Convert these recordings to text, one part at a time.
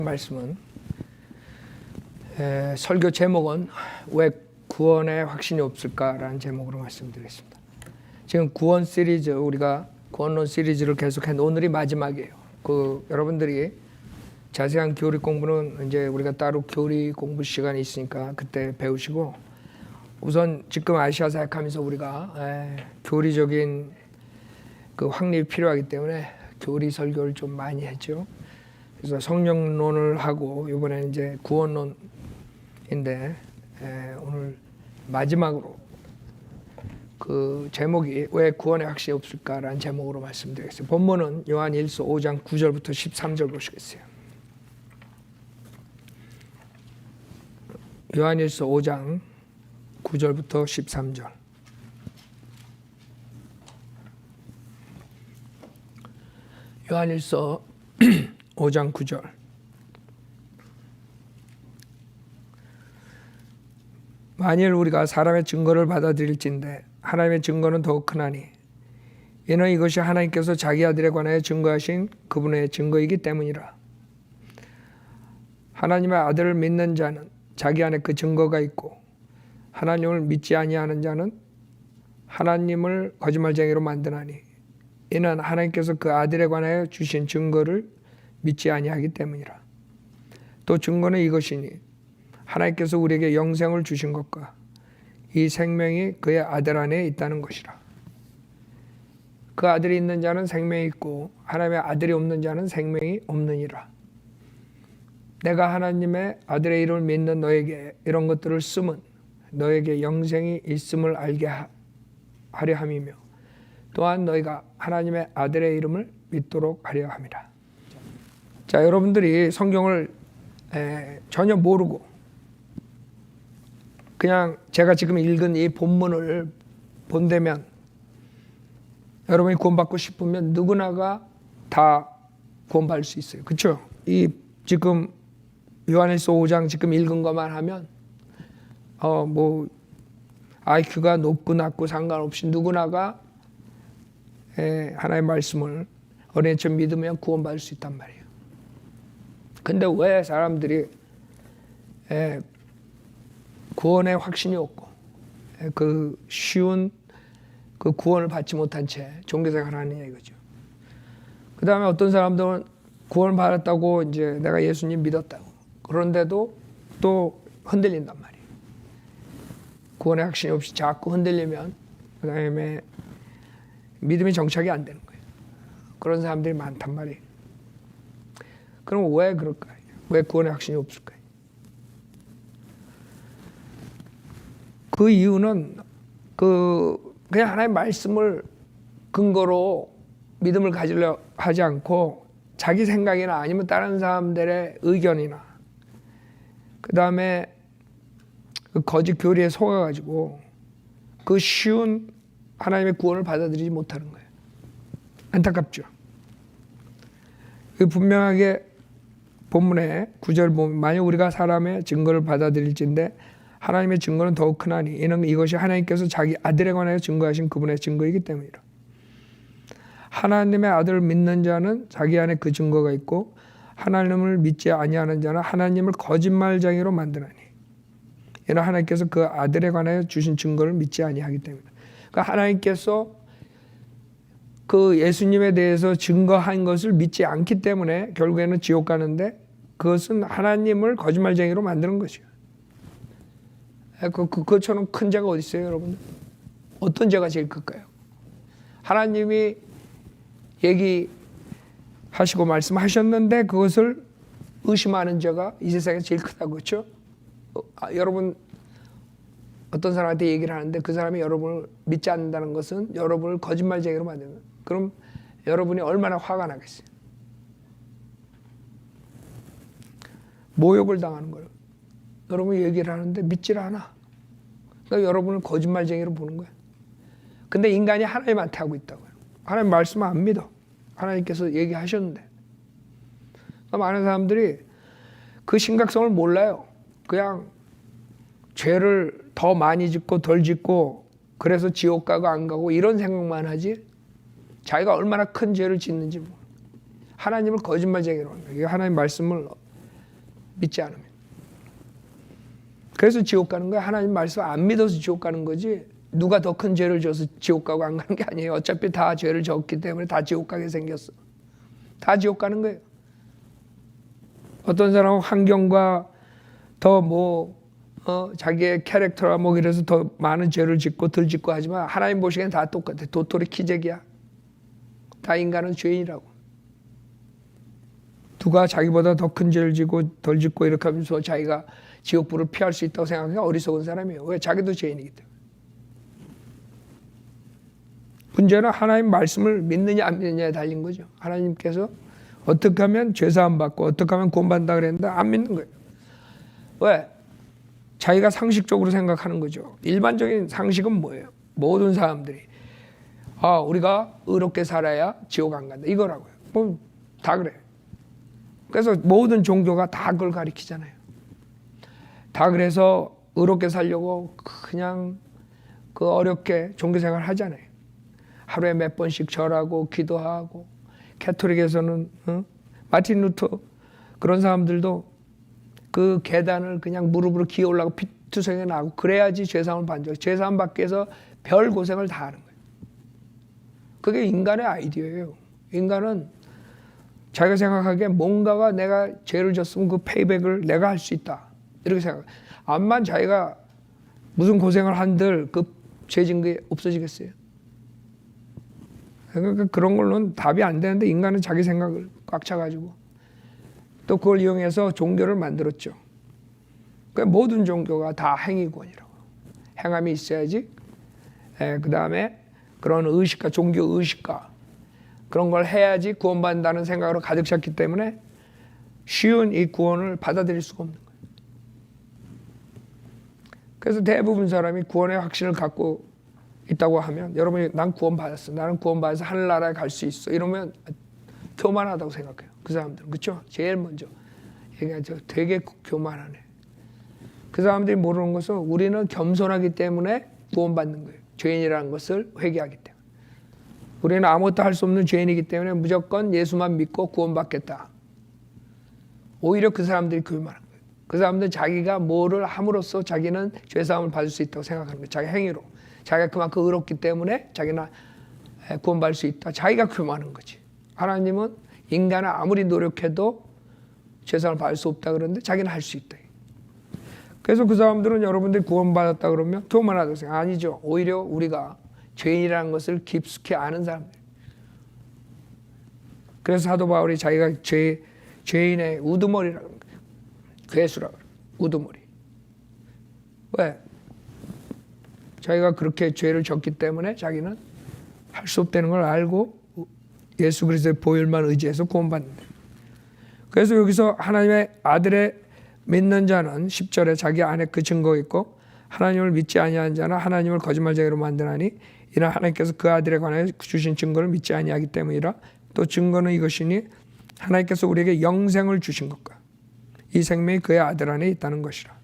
말씀은 설교 제목은 왜 구원에 확신이 없을까라는 제목으로 말씀드리겠습니다. 지금 구원 시리즈, 우리가 구원론 시리즈를 계속해 오늘이 마지막이에요. 여러분들이 자세한 교리 공부는 이제 우리가 따로 교리 공부 시간이 있으니까 그때 배우시고, 우선 지금 아시아 사역하면서 우리가 교리적인 확립이 필요하기 때문에 교리 설교를 좀 많이 했죠. 그래서 성령론을 하고 이번에 이제 구원론인데 오늘 마지막으로 그 제목이 왜 구원에 확신이 없을까라는 제목으로 말씀드리겠습니다. 본문은 요한 1서 5장 9절부터 13절 보시겠어요. 요한 1서 5장 9절부터 13절. 요한 1서 5장 9절. 만일 우리가 사람의 증거를 받아들일진대 하나님의 증거는 더욱 크나니 이는 이것이 하나님께서 자기 아들에 관하여 증거하신 그분의 증거이기 때문이라. 하나님의 아들을 믿는 자는 자기 안에 그 증거가 있고 하나님을 믿지 아니하는 자는 하나님을 거짓말쟁이로 만드나니 이는 하나님께서 그 아들에 관하여 주신 증거를 믿지 아니하기 때문이라. 또 증거는 이것이니 하나님께서 우리에게 영생을 주신 것과 이 생명이 그의 아들 안에 있다는 것이라. 그 아들이 있는 자는 생명이 있고 하나님의 아들이 없는 자는 생명이 없느니라. 내가 하나님의 아들의 이름을 믿는 너에게 이런 것들을 쓰면 너에게 영생이 있음을 알게 하려 함이며 또한 너희가 하나님의 아들의 이름을 믿도록 하려 함이라. 자, 여러분들이 성경을 전혀 모르고 그냥 제가 지금 읽은 이 본문을 본다면 여러분이 구원받고 싶으면 누구나가 다 구원받을 수 있어요. 그렇죠? 이 지금 요한일서 5장 지금 읽은 것만 하면 IQ가 높고 낮고 상관없이 누구나가 하나님의 말씀을 어린애처럼 믿으면 구원받을 수 있단 말이에요. 근데 왜 사람들이 구원에 확신이 없고 그 쉬운 그 구원을 받지 못한 채 종교생활을 하느냐 이거죠. 그 다음에 어떤 사람들은 구원을 받았다고 이제 내가 예수님 믿었다고 그런데도 또 흔들린단 말이에요. 구원에 확신이 없이 자꾸 흔들리면 그 다음에 믿음이 정착이 안 되는 거예요. 그런 사람들이 많단 말이에요. 그럼 왜 그럴까요? 왜 구원에 확신이 없을까요? 그 이유는 그냥 하나님의 말씀을 근거로 믿음을 가지려 하지 않고 자기 생각이나 아니면 다른 사람들의 의견이나 그 다음에 그 거짓 교리에 속아가지고 그 쉬운 하나님의 구원을 받아들이지 못하는 거예요. 안타깝죠. 분명하게 본문에 9절 보면 만약 우리가 사람의 증거를 받아들일진대 하나님의 증거는 더욱 크나니 이는 이것이 하나님께서 자기 아들에 관하여 증거하신 그분의 증거이기 때문이라. 하나님의 아들을 믿는 자는 자기 안에 그 증거가 있고 하나님을 믿지 아니하는 자는 하나님을 거짓말쟁이로 만드나니 이는 하나님께서 그 아들에 관하여 주신 증거를 믿지 아니하기 때문이다. 그러니까 하나님께서 그 예수님에 대해서 증거한 것을 믿지 않기 때문에 결국에는 지옥 가는데 그것은 하나님을 거짓말쟁이로 만드는 것이에요. 그것처럼 큰 죄가 어디 있어요, 여러분? 어떤 죄가 제일 클까요? 하나님이 얘기하시고 말씀하셨는데 그것을 의심하는 죄가 이 세상에 제일 크다고, 그렇죠? 여러분 어떤 사람한테 얘기를 하는데 그 사람이 여러분을 믿지 않는다는 것은 여러분을 거짓말쟁이로 만드는 거예요. 그럼 여러분이 얼마나 화가 나겠어요? 모욕을 당하는 거예요. 여러분이 얘기를 하는데 믿질 않아. 그러니까 여러분을 거짓말쟁이로 보는 거예요. 근데 인간이 하나님한테 하고 있다고요. 하나님 말씀을 안 믿어. 하나님께서 얘기하셨는데. 많은 사람들이 그 심각성을 몰라요. 그냥 죄를 더 많이 짓고 덜 짓고 그래서 지옥 가고 안 가고 이런 생각만 하지 자기가 얼마나 큰 죄를 짓는지 하나님을 거짓말쟁이로 하는 거예요. 하나님 말씀을 믿지 않으면. 그래서 지옥 가는 거야. 하나님 말씀 안 믿어서 지옥 가는 거지. 누가 더 큰 죄를 져서 지옥 가고 안 가는 게 아니에요. 어차피 다 죄를 졌기 때문에 다 지옥 가게 생겼어. 다 지옥 가는 거예요. 어떤 사람은 환경과 더 자기의 캐릭터라 이래서 더 많은 죄를 짓고 덜 짓고 하지만 하나님 보시기엔 다 똑같아. 도토리 키재기야. 다 인간은 죄인이라고. 누가 자기보다 더 큰 죄를 지고 덜 짓고 이렇게 하면서 자기가 지옥불을 피할 수 있다고 생각하면 어리석은 사람이에요. 왜? 자기도 죄인이기 때문에. 문제는 하나님 말씀을 믿느냐 안 믿느냐에 달린 거죠. 하나님께서 어떻게 하면 죄사함 받고 어떻게 하면 구원받는다 그랬는데 안 믿는 거예요. 왜? 자기가 상식적으로 생각하는 거죠. 일반적인 상식은 뭐예요? 모든 사람들이 우리가 의롭게 살아야 지옥 안 간다 이거라고요. 다 그래요. 그래서 모든 종교가 다 그걸 가리키잖아요. 다 그래서 의롭게 살려고 그냥 어렵게 종교생활 하잖아요. 하루에 몇 번씩 절하고 기도하고, 캐톨릭에서는 마틴 루터 그런 사람들도 그 계단을 그냥 무릎으로 기어 올라가고 피투성이 나고 그래야지 죄사함을 받는 거예요. 죄사함 받기 위해서 별 고생을 다 하는 거예요. 그게 인간의 아이디어예요. 인간은 자기가 생각하기에 뭔가가 내가 죄를 졌으면 그 페이백을 내가 할 수 있다. 이렇게 생각해요. 암만 자기가 무슨 고생을 한들 그 죄진 게 없어지겠어요? 그러니까 그런 걸로는 답이 안 되는데 인간은 자기 생각을 꽉 차가지고 또 그걸 이용해서 종교를 만들었죠. 그러니까 모든 종교가 다 행위권이라고. 행함이 있어야지. 그 다음에 그런 의식과 종교 의식과 그런 걸 해야지 구원받는다는 생각으로 가득 찼기 때문에 쉬운 이 구원을 받아들일 수가 없는 거예요. 그래서 대부분 사람이 구원의 확신을 갖고 있다고 하면 여러분이 난 구원받았어. 나는 구원받아서 하늘나라에 갈 수 있어. 이러면 교만하다고 생각해요. 그 사람들은. 그렇죠? 제일 먼저 얘기하죠. 되게 교만하네. 그 사람들이 모르는 것은 우리는 겸손하기 때문에 구원받는 거예요. 죄인이라는 것을 회개하기 때문에. 우리는 아무것도 할 수 없는 죄인이기 때문에 무조건 예수만 믿고 구원받겠다. 오히려 그 사람들이 교만한 거예요. 그 사람들은 자기가 뭐를 함으로써 자기는 죄사함을 받을 수 있다고 생각하는 거예요. 자기 행위로. 자기가 그만큼 의롭기 때문에 자기는 구원받을 수 있다. 자기가 교만한 거지. 하나님은 인간은 아무리 노력해도 죄사함을 받을 수 없다 그러는데 자기는 할 수 있다. 그래서 그 사람들은 여러분들이 구원받았다 그러면 교만하다고 생각. 아니죠. 오히려 우리가 죄인이라는 것을 깊숙이 아는 사람들. 그래서 사도 바울이 자기가 죄인의 우두머리라고 합니다. 괴수라고 합니다. 우두머리. 왜? 자기가 그렇게 죄를 졌기 때문에 자기는 할 수 없다는 걸 알고 예수 그리스도의 보혈만 의지해서 구원받는다. 그래서 여기서 하나님의 아들의 믿는 자는 10절에 자기 안에 그 증거가 있고 하나님을 믿지 아니하는 자는 하나님을 거짓말쟁이로 만드나니 이는 하나님께서 그 아들에 관하여 주신 증거를 믿지 아니하기 때문이라. 또 증거는 이것이니 하나님께서 우리에게 영생을 주신 것과 이 생명이 그의 아들 안에 있다는 것이라.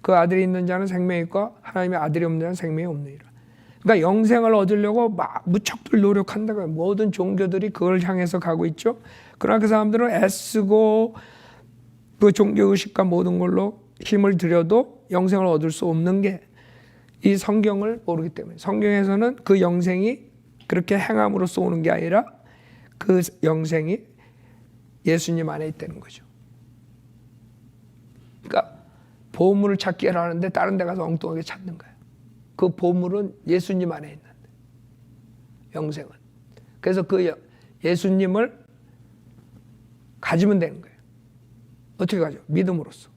그 아들이 있는 자는 생명이 있고 하나님의 아들이 없는 자는 생명이 없느니라. 그러니까 영생을 얻으려고 무척들 노력한다고요. 모든 종교들이 그걸 향해서 가고 있죠. 그러나 그 사람들은 애쓰고 그 종교의식과 모든 걸로 힘을 들여도 영생을 얻을 수 없는 게 이 성경을 모르기 때문에. 성경에서는 그 영생이 그렇게 행함으로써 오는 게 아니라 그 영생이 예수님 안에 있다는 거죠. 그러니까 보물을 찾기를 하는데 다른 데 가서 엉뚱하게 찾는 거예요. 그 보물은 예수님 안에 있는데, 영생은. 그래서 그 예수님을 가지면 되는 거예요. 어떻게 가죠? 믿음으로써.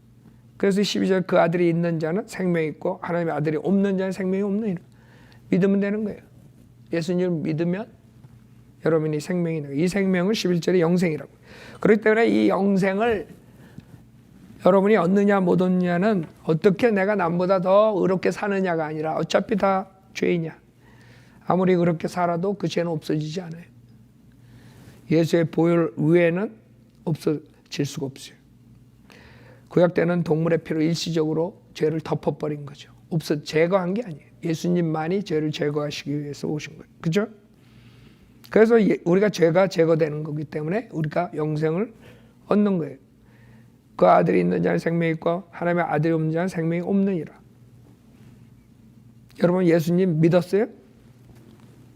그래서 12절 그 아들이 있는 자는 생명이 있고 하나님의 아들이 없는 자는 생명이 없느니라. 믿으면 되는 거예요. 예수님을 믿으면 여러분이 생명이 있는 거예요. 이 생명은 11절에 영생이라고. 그렇기 때문에 이 영생을 여러분이 얻느냐 못 얻느냐는 어떻게 내가 남보다 더 의롭게 사느냐가 아니라 어차피 다 죄이냐. 아무리 그렇게 살아도 그 죄는 없어지지 않아요. 예수의 보혈 외에는 없어질 수가 없어요. 구약 때는 동물의 피로 일시적으로 죄를 덮어버린 거죠. 제거한 게 아니에요. 예수님만이 죄를 제거하시기 위해서 오신 거예요. 그죠? 그래서 우리가 죄가 제거되는 거기 때문에 우리가 영생을 얻는 거예요. 그 아들이 있는 자는 생명이 있고 하나님의 아들이 없는 자는 생명이 없느니라. 여러분 예수님 믿었어요?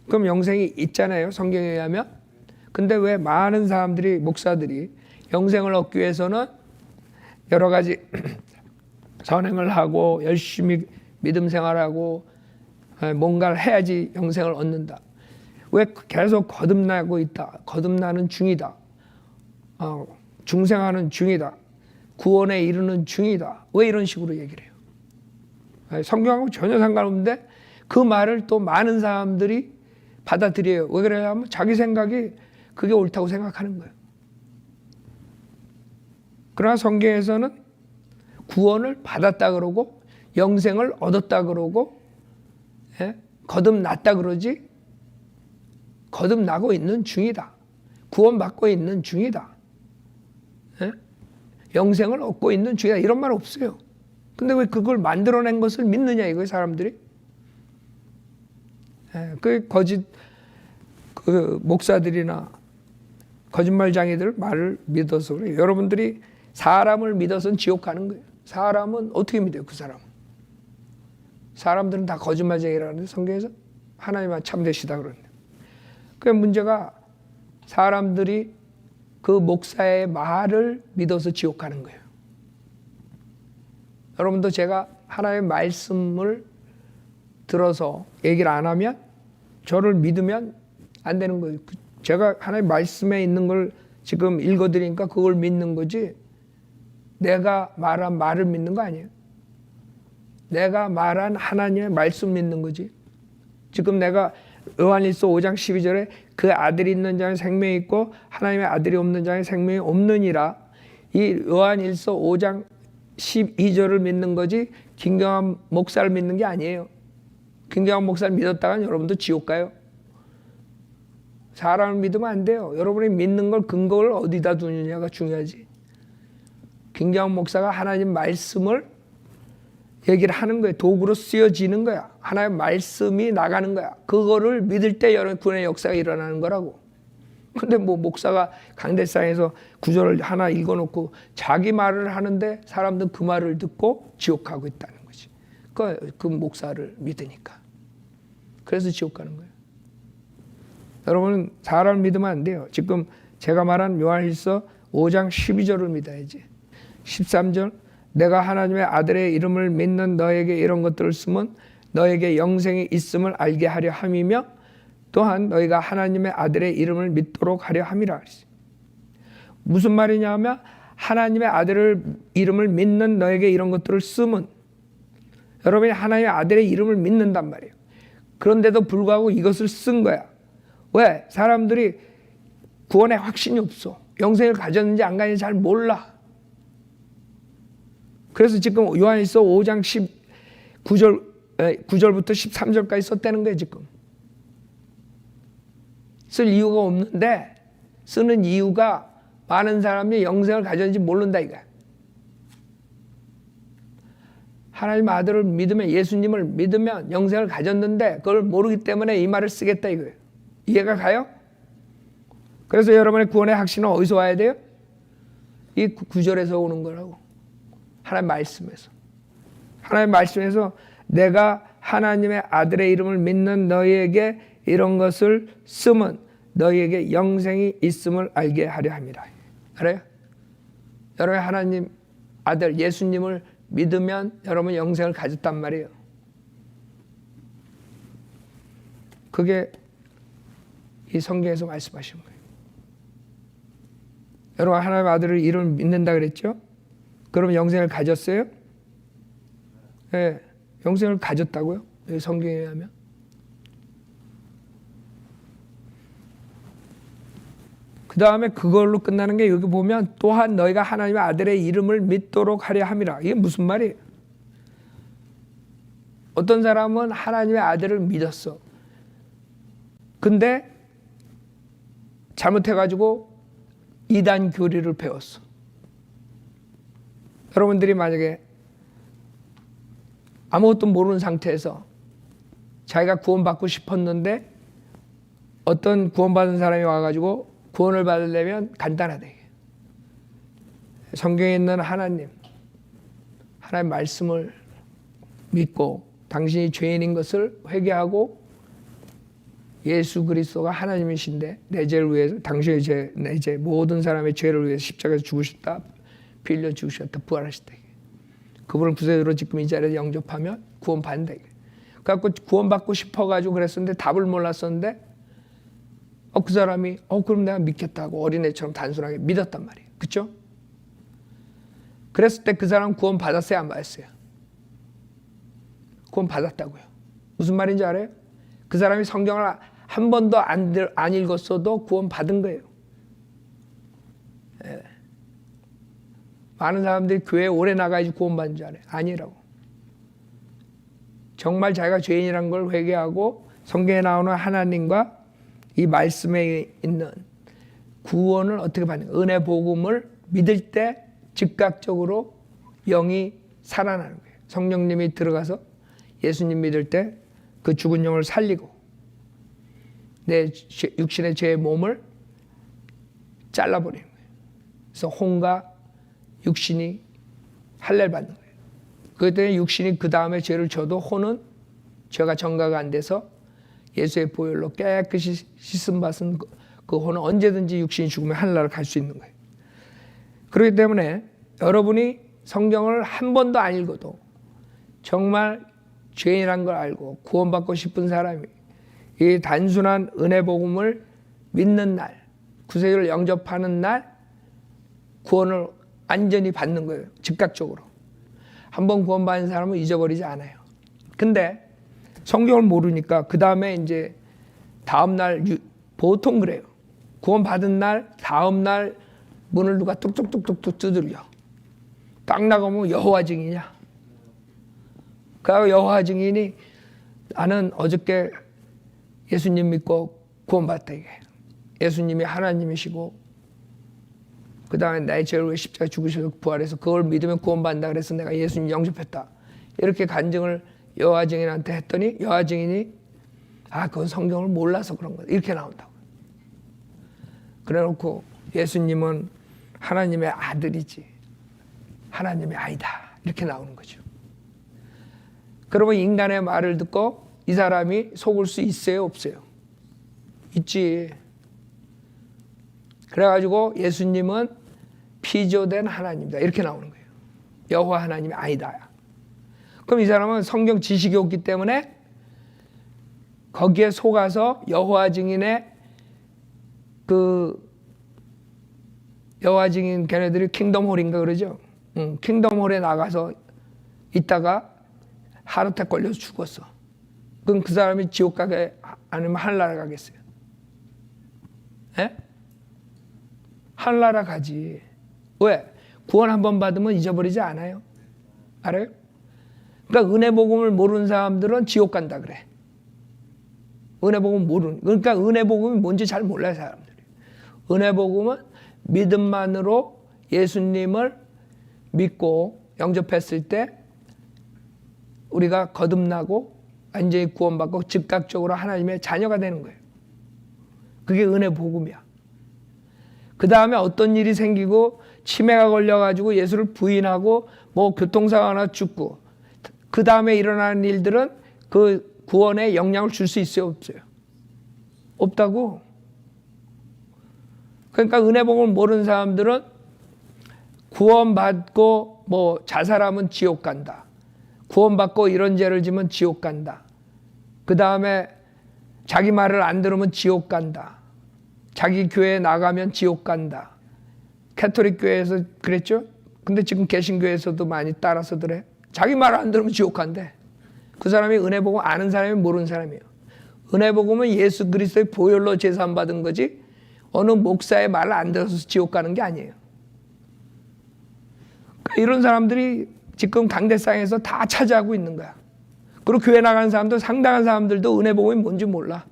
그럼 영생이 있잖아요, 성경에 의하면. 근데 왜 많은 사람들이, 목사들이 영생을 얻기 위해서는 여러 가지 선행을 하고 열심히 믿음 생활하고 뭔가를 해야지 영생을 얻는다. 왜 계속 거듭나고 있다, 거듭나는 중이다, 중생하는 중이다, 구원에 이르는 중이다, 왜 이런 식으로 얘기를 해요? 성경하고 전혀 상관없는데 그 말을 또 많은 사람들이 받아들여요. 왜 그래요? 하면 자기 생각이 그게 옳다고 생각하는 거예요. 그러나 성경에서는 구원을 받았다 그러고 영생을 얻었다 그러고 거듭났다 그러지, 거듭나고 있는 중이다, 구원받고 있는 중이다, 영생을 얻고 있는 중이다, 이런 말 없어요. 근데 왜 그걸 만들어낸 것을 믿느냐 이거예요, 사람들이. 그 거짓 목사들이나 거짓말장이들 말을 믿어서 그래요. 여러분들이 사람을 믿어서는 지옥 가는 거예요. 사람은 어떻게 믿어요? 그 사람은. 사람들은 다 거짓말쟁이라는데 성경에서 하나님만 참되시다 그러는데. 그 문제가 사람들이 그 목사의 말을 믿어서 지옥 가는 거예요. 여러분도 제가 하나님의 말씀을 들어서 얘기를 안 하면, 저를 믿으면 안 되는 거예요. 제가 하나님의 말씀에 있는 걸 지금 읽어드리니까 그걸 믿는 거지, 내가 말한 말을 믿는 거 아니에요. 내가 말한 하나님의 말씀 믿는 거지. 지금 내가 요한일서 5장 12절에 그 아들이 있는 자는 생명이 있고 하나님의 아들이 없는 자는 생명이 없느니라, 이 요한일서 5장 12절을 믿는 거지 김경환 목사를 믿는 게 아니에요. 김경환 목사를 믿었다간 여러분도 지옥 가요. 사람을 믿으면 안 돼요. 여러분이 믿는 걸, 근거를 어디다 두느냐가 중요하지. 김경환 목사가 하나님 말씀을 얘기를 하는 거예요. 도구로 쓰여지는 거야. 하나님 말씀이 나가는 거야. 그거를 믿을 때 여러분 구원의 역사가 일어나는 거라고. 근데 뭐 목사가 강대상에서 구절을 하나 읽어놓고 자기 말을 하는데 사람들 그 말을 듣고 지옥 가고 있다는 거지. 그 목사를 믿으니까. 그래서 지옥 가는 거예요. 여러분은 사람을 믿으면 안 돼요. 지금 제가 말한 요한일서 5장 12절을 믿어야지. 13절, 내가 하나님의 아들의 이름을 믿는 너에게 이런 것들을 쓰면 너에게 영생이 있음을 알게 하려 함이며 또한 너희가 하나님의 아들의 이름을 믿도록 하려 함이라. 무슨 말이냐 하면 하나님의 아들의 이름을 믿는 너에게 이런 것들을 쓰면, 여러분이 하나님의 아들의 이름을 믿는단 말이에요. 그런데도 불구하고 이것을 쓴 거야. 왜? 사람들이 구원에 확신이 없어. 영생을 가졌는지 안 가졌는지 잘 몰라. 그래서 지금 요한일서 5장 9절부터 13절까지 썼다는 거예요. 지금 쓸 이유가 없는데, 쓰는 이유가 많은 사람이 영생을 가졌는지 모른다 이거야. 하나님 아들을 믿으면, 예수님을 믿으면 영생을 가졌는데 그걸 모르기 때문에 이 말을 쓰겠다 이거예요. 이해가 가요? 그래서 여러분의 구원의 확신은 어디서 와야 돼요? 이 구절에서 오는 거라고. 하나님 말씀에서. 하나님 말씀에서 내가 하나님의 아들의 이름을 믿는 너희에게 이런 것을 쓰면 너희에게 영생이 있음을 알게 하려 함이라. 알아요? 여러분 하나님 아들 예수님을 믿으면 여러분 영생을 가졌단 말이에요. 그게 이 성경에서 말씀하신 거예요. 여러분 하나님 아들의 이름을 믿는다 그랬죠? 그러면 영생을 가졌어요? 네, 영생을 가졌다고요? 성경에 의하면. 그 다음에 그걸로 끝나는 게 여기 보면 또한 너희가 하나님의 아들의 이름을 믿도록 하려 함이라. 이게 무슨 말이에요? 어떤 사람은 하나님의 아들을 믿었어. 근데 잘못해가지고 이단 교리를 배웠어. 여러분들이 만약에 아무것도 모르는 상태에서 자기가 구원받고 싶었는데 어떤 구원받은 사람이 와가지고 구원을 받으려면 간단하대. 성경에 있는 하나님 말씀을 믿고 당신이 죄인인 것을 회개하고 예수 그리스도가 하나님이신데 내 죄를 위해서 당신의 죄, 내 죄, 모든 사람의 죄를 위해서 십자가에서 죽으셨다, 피 흘려 죽으셨다, 부활하셨다. 그분을 구세주로 지금 이 자리에 영접하면 구원받는다. 그래갖고 구원받고 싶어가지고 그랬었는데 답을 몰랐었는데 그 사람이 그럼 내가 믿겠다고 어린애처럼 단순하게 믿었단 말이에요. 그렇죠? 그랬을 때 그 사람 구원 받았어요, 안 받았어요? 구원 받았다고요. 무슨 말인지 알아요? 그 사람이 성경을 한 번도 안 읽었어도 구원 받은 거예요. 예. 많은 사람들이 교회에 오래 나가야지 구원 받는 줄 알아요. 아니라고. 정말 자기가 죄인이라는 걸 회개하고 성경에 나오는 하나님과 이 말씀에 있는 구원을 어떻게 받는 거예요? 은혜 복음을 믿을 때 즉각적으로 영이 살아나는 거예요. 성령님이 들어가서 예수님 믿을 때 그 죽은 영을 살리고 내 육신의 죄의 몸을 잘라버리는 거예요. 그래서 혼과 육신이 할례를 받는 거예요. 그때 육신이 그 다음에 죄를 져도 혼은 죄가 정가가 안 돼서 예수의 보혈로 깨끗이 씻음 받은 그 혼은 언제든지 육신이 죽으면 하늘나라를 갈 수 있는 거예요. 그렇기 때문에 여러분이 성경을 한 번도 안 읽어도 정말 죄인이란 걸 알고 구원받고 싶은 사람이 이 단순한 은혜 복음을 믿는 날, 구세주를 영접하는 날 구원을 완전히 받는 거예요. 즉각적으로. 한번 구원받은 사람은 잊어버리지 않아요. 근데 성경을 모르니까 그 다음에 이제 다음 날 보통 그래요. 구원받은 날 다음 날 문을 누가 뚝뚝뚝뚝 두들겨. 딱 나가면 여호와 증인이냐? 그 여호와 증인이 나는 어저께 예수님 믿고 구원받다 이게. 예수님이 하나님이시고 그 다음에 나의 죄를 위해 십자가에 죽으셔서 부활해서 그걸 믿으면 구원받는다 그래서 내가 예수님 영접했다. 이렇게 간증을 여호와 증인한테 했더니 여호와 증인이 그건 성경을 몰라서 그런 거다. 이렇게 나온다고. 그래놓고 예수님은 하나님의 아들이지 하나님의 아이다. 이렇게 나오는 거죠. 그러면 인간의 말을 듣고 이 사람이 속을 수 있어요? 없어요? 있지. 그래가지고 예수님은 피조된 하나님이다. 이렇게 나오는 거예요. 여호와 하나님이 아니다. 그럼 이 사람은 성경 지식이 없기 때문에 거기에 속아서 여호와 증인의 여호와 증인 걔네들이 킹덤홀인가 그러죠. 킹덤홀에 나가서 있다가 하루택 걸려서 죽었어. 그럼 그 사람이 지옥 가게 아니면 하늘나라 가겠어요? 예? 하늘나라 가지. 왜? 구원 한번 받으면 잊어버리지 않아요. 알아요? 그러니까 은혜 복음을 모르는 사람들은 지옥 간다 그래. 은혜 복음 모르는. 그러니까 은혜 복음이 뭔지 잘 몰라요 사람들이. 은혜 복음은 믿음만으로 예수님을 믿고 영접했을 때 우리가 거듭나고 완전히 구원받고 즉각적으로 하나님의 자녀가 되는 거예요. 그게 은혜 복음이야. 그 다음에 어떤 일이 생기고 치매가 걸려가지고 예수를 부인하고 뭐 교통사고 하나 죽고 그 다음에 일어나는 일들은 그 구원에 영향을 줄 수 있어요? 없어요? 없다고. 그러니까 은혜 복음을 모르는 사람들은 구원받고 뭐 자살하면 지옥 간다. 구원받고 이런 죄를 지면 지옥 간다. 그 다음에 자기 말을 안 들으면 지옥 간다. 자기 교회에 나가면 지옥 간다. 캐톨릭 교회에서 그랬죠? 근데 지금 개신교에서도 많이 따라서 그래. 자기 말을 안 들으면 지옥 간대. 그 사람이 은혜 복음 아는 사람이 모르는 사람이에요. 은혜 복음은 예수 그리스도의 보혈로 제사함 받은 거지 어느 목사의 말을 안 들어서 지옥 가는 게 아니에요. 그러니까 이런 사람들이 지금 강대상에서 다 차지하고 있는 거야. 그리고 교회 나가는 사람도 상당한 사람들도 은혜 복음이 뭔지 몰라.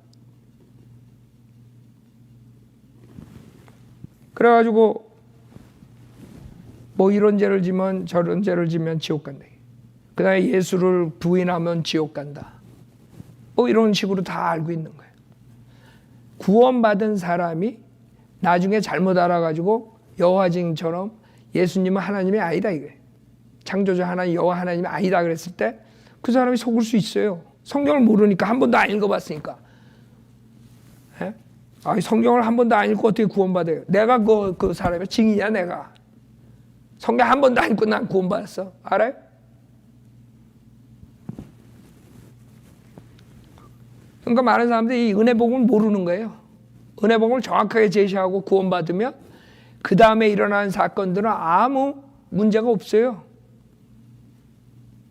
그래가지고 뭐 이런 죄를 지면 저런 죄를 지면 지옥 간다. 그 다음에 예수를 부인하면 지옥 간다. 뭐 이런 식으로 다 알고 있는 거예요. 구원받은 사람이 나중에 잘못 알아가지고 여호와 증인처럼 예수님은 하나님이 아니다 이거예요. 창조주 하나님 여호와 하나님이 아니다 그랬을 때 그 사람이 속을 수 있어요. 성경을 모르니까, 한 번도 안 읽어봤으니까. 예? 성경을 한 번도 안 읽고 어떻게 구원받아요? 내가 그 사람의 증인이야. 내가 성경 한 번도 안 읽고 난 구원받았어. 알아요? 그러니까 많은 사람들이 이 은혜복음을 모르는 거예요. 은혜복음을 정확하게 제시하고 구원받으면 그 다음에 일어나는 사건들은 아무 문제가 없어요.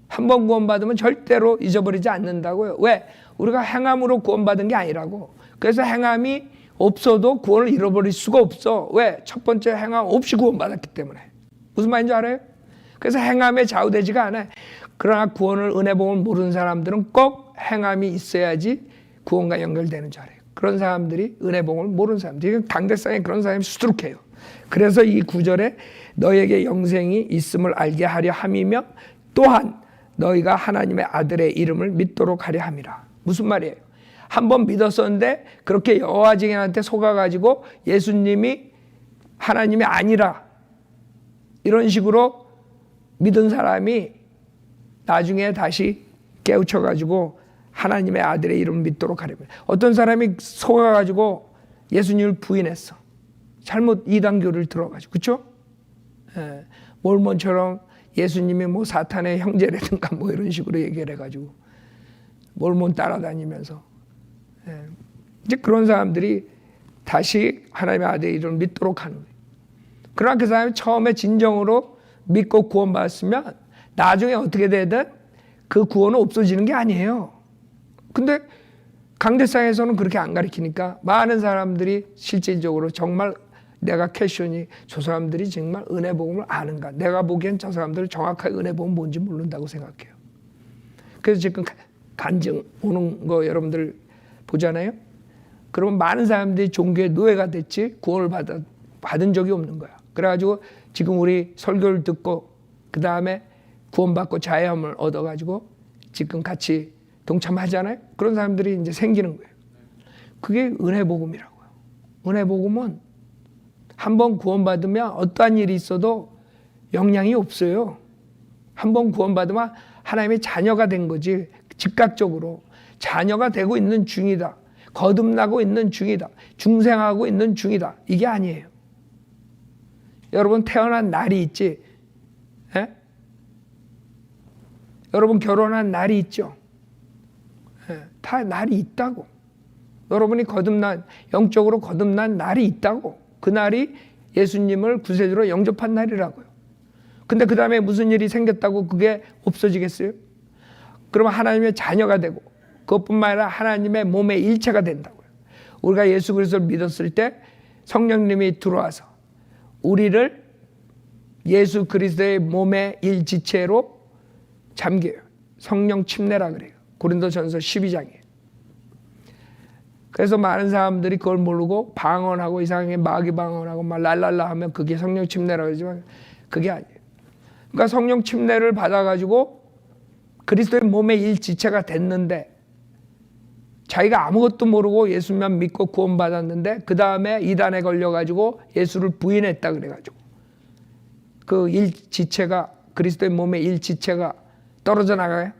한 번 구원받으면 절대로 잊어버리지 않는다고요. 왜? 우리가 행함으로 구원받은 게 아니라고. 그래서 행함이 없어도 구원을 잃어버릴 수가 없어. 왜? 첫 번째 행함 없이 구원받았기 때문에. 무슨 말인지 알아요? 그래서 행함에 좌우되지가 않아요. 그러나 구원을, 은혜복음을 모르는 사람들은 꼭 행함이 있어야지 구원과 연결되는 줄 알아요. 그런 사람들이 은혜복음을 모르는 사람들이, 강대상에 그런 사람이 수두룩해요. 그래서 이 9절에 너에게 영생이 있음을 알게 하려 함이며 또한 너희가 하나님의 아들의 이름을 믿도록 하려 함이라. 무슨 말이에요? 한번 믿었었는데 그렇게 여호와 증인한테 속아가지고 예수님이 하나님이 아니라 이런 식으로 믿은 사람이 나중에 다시 깨우쳐가지고 하나님의 아들의 이름을 믿도록 하려면, 어떤 사람이 속아가지고 예수님을 부인했어. 잘못 이단교를 들어가지고, 그렇죠? 몰몬처럼 예수님이 뭐 사탄의 형제라든가 뭐 이런 식으로 얘기를 해가지고 몰몬 따라다니면서, 이제 그런 사람들이 다시 하나님의 아들의 이름을 믿도록 하는 거예요. 그러나 그 사람이 처음에 진정으로 믿고 구원받았으면 나중에 어떻게 되든 그 구원은 없어지는 게 아니에요. 근데 강대상에서는 그렇게 안 가르치니까 많은 사람들이 실질적으로 정말 내가 퀘션이, 저 사람들이 정말 은혜복음을 아는가? 내가 보기엔 저 사람들은 정확하게 은혜복음 뭔지 모른다고 생각해요. 그래서 지금 간증 오는 거 여러분들 보잖아요. 그러면 많은 사람들이 종교의 노예가 됐지 구원을 받은 적이 없는 거야. 그래가지고 지금 우리 설교를 듣고 그 다음에 구원받고 자유함을 얻어가지고 지금 같이 동참하잖아요. 그런 사람들이 이제 생기는 거예요. 그게 은혜복음이라고요. 은혜복음은 한번 구원받으면 어떠한 일이 있어도 영향이 없어요. 한번 구원받으면 하나님의 자녀가 된 거지, 즉각적으로 자녀가 되고 있는 중이다, 거듭나고 있는 중이다, 중생하고 있는 중이다, 이게 아니에요. 여러분 태어난 날이 있지, 여러분 결혼한 날이 있죠. 다 날이 있다고. 여러분이 영적으로 거듭난 날이 있다고. 그 날이 예수님을 구세주로 영접한 날이라고요. 근데 그 다음에 무슨 일이 생겼다고 그게 없어지겠어요? 그러면 하나님의 자녀가 되고 그것뿐만 아니라 하나님의 몸의 일체가 된다고요. 우리가 예수 그리스도를 믿었을 때 성령님이 들어와서 우리를 예수 그리스도의 몸의 일지체로 잠겨요. 성령 침례라 그래요. 고린도전서 12장이에요. 그래서 많은 사람들이 그걸 모르고 방언하고 이상하게 마귀 방언하고 막 랄랄라 하면 그게 성령 침례라고 하지만 그게 아니에요. 그러니까 성령 침례를 받아가지고 그리스도의 몸의 일지체가 됐는데 자기가 아무것도 모르고 예수만 믿고 구원받았는데 그 다음에 이단에 걸려가지고 예수를 부인했다 그래가지고 그 일지체가, 그리스도의 몸의 일지체가 떨어져 나가요?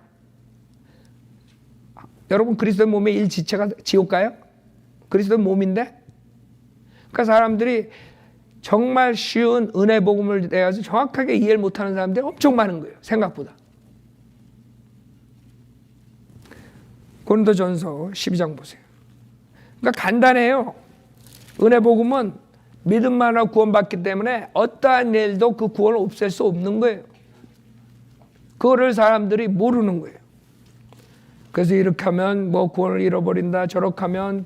여러분 그리스도의 몸의 일지체가 지옥 가요? 그리스도의 몸인데? 그러니까 사람들이 정말 쉬운 은혜 복음을 내가서 정확하게 이해를 못하는 사람들이 엄청 많은 거예요. 생각보다. 고린도전서 12장 보세요. 그러니까 간단해요. 은혜 복음은 믿음만으로 구원받기 때문에 어떠한 일도 그 구원을 없앨 수 없는 거예요. 그거를 사람들이 모르는 거예요. 그래서 이렇게 하면 뭐 구원을 잃어버린다, 저렇게 하면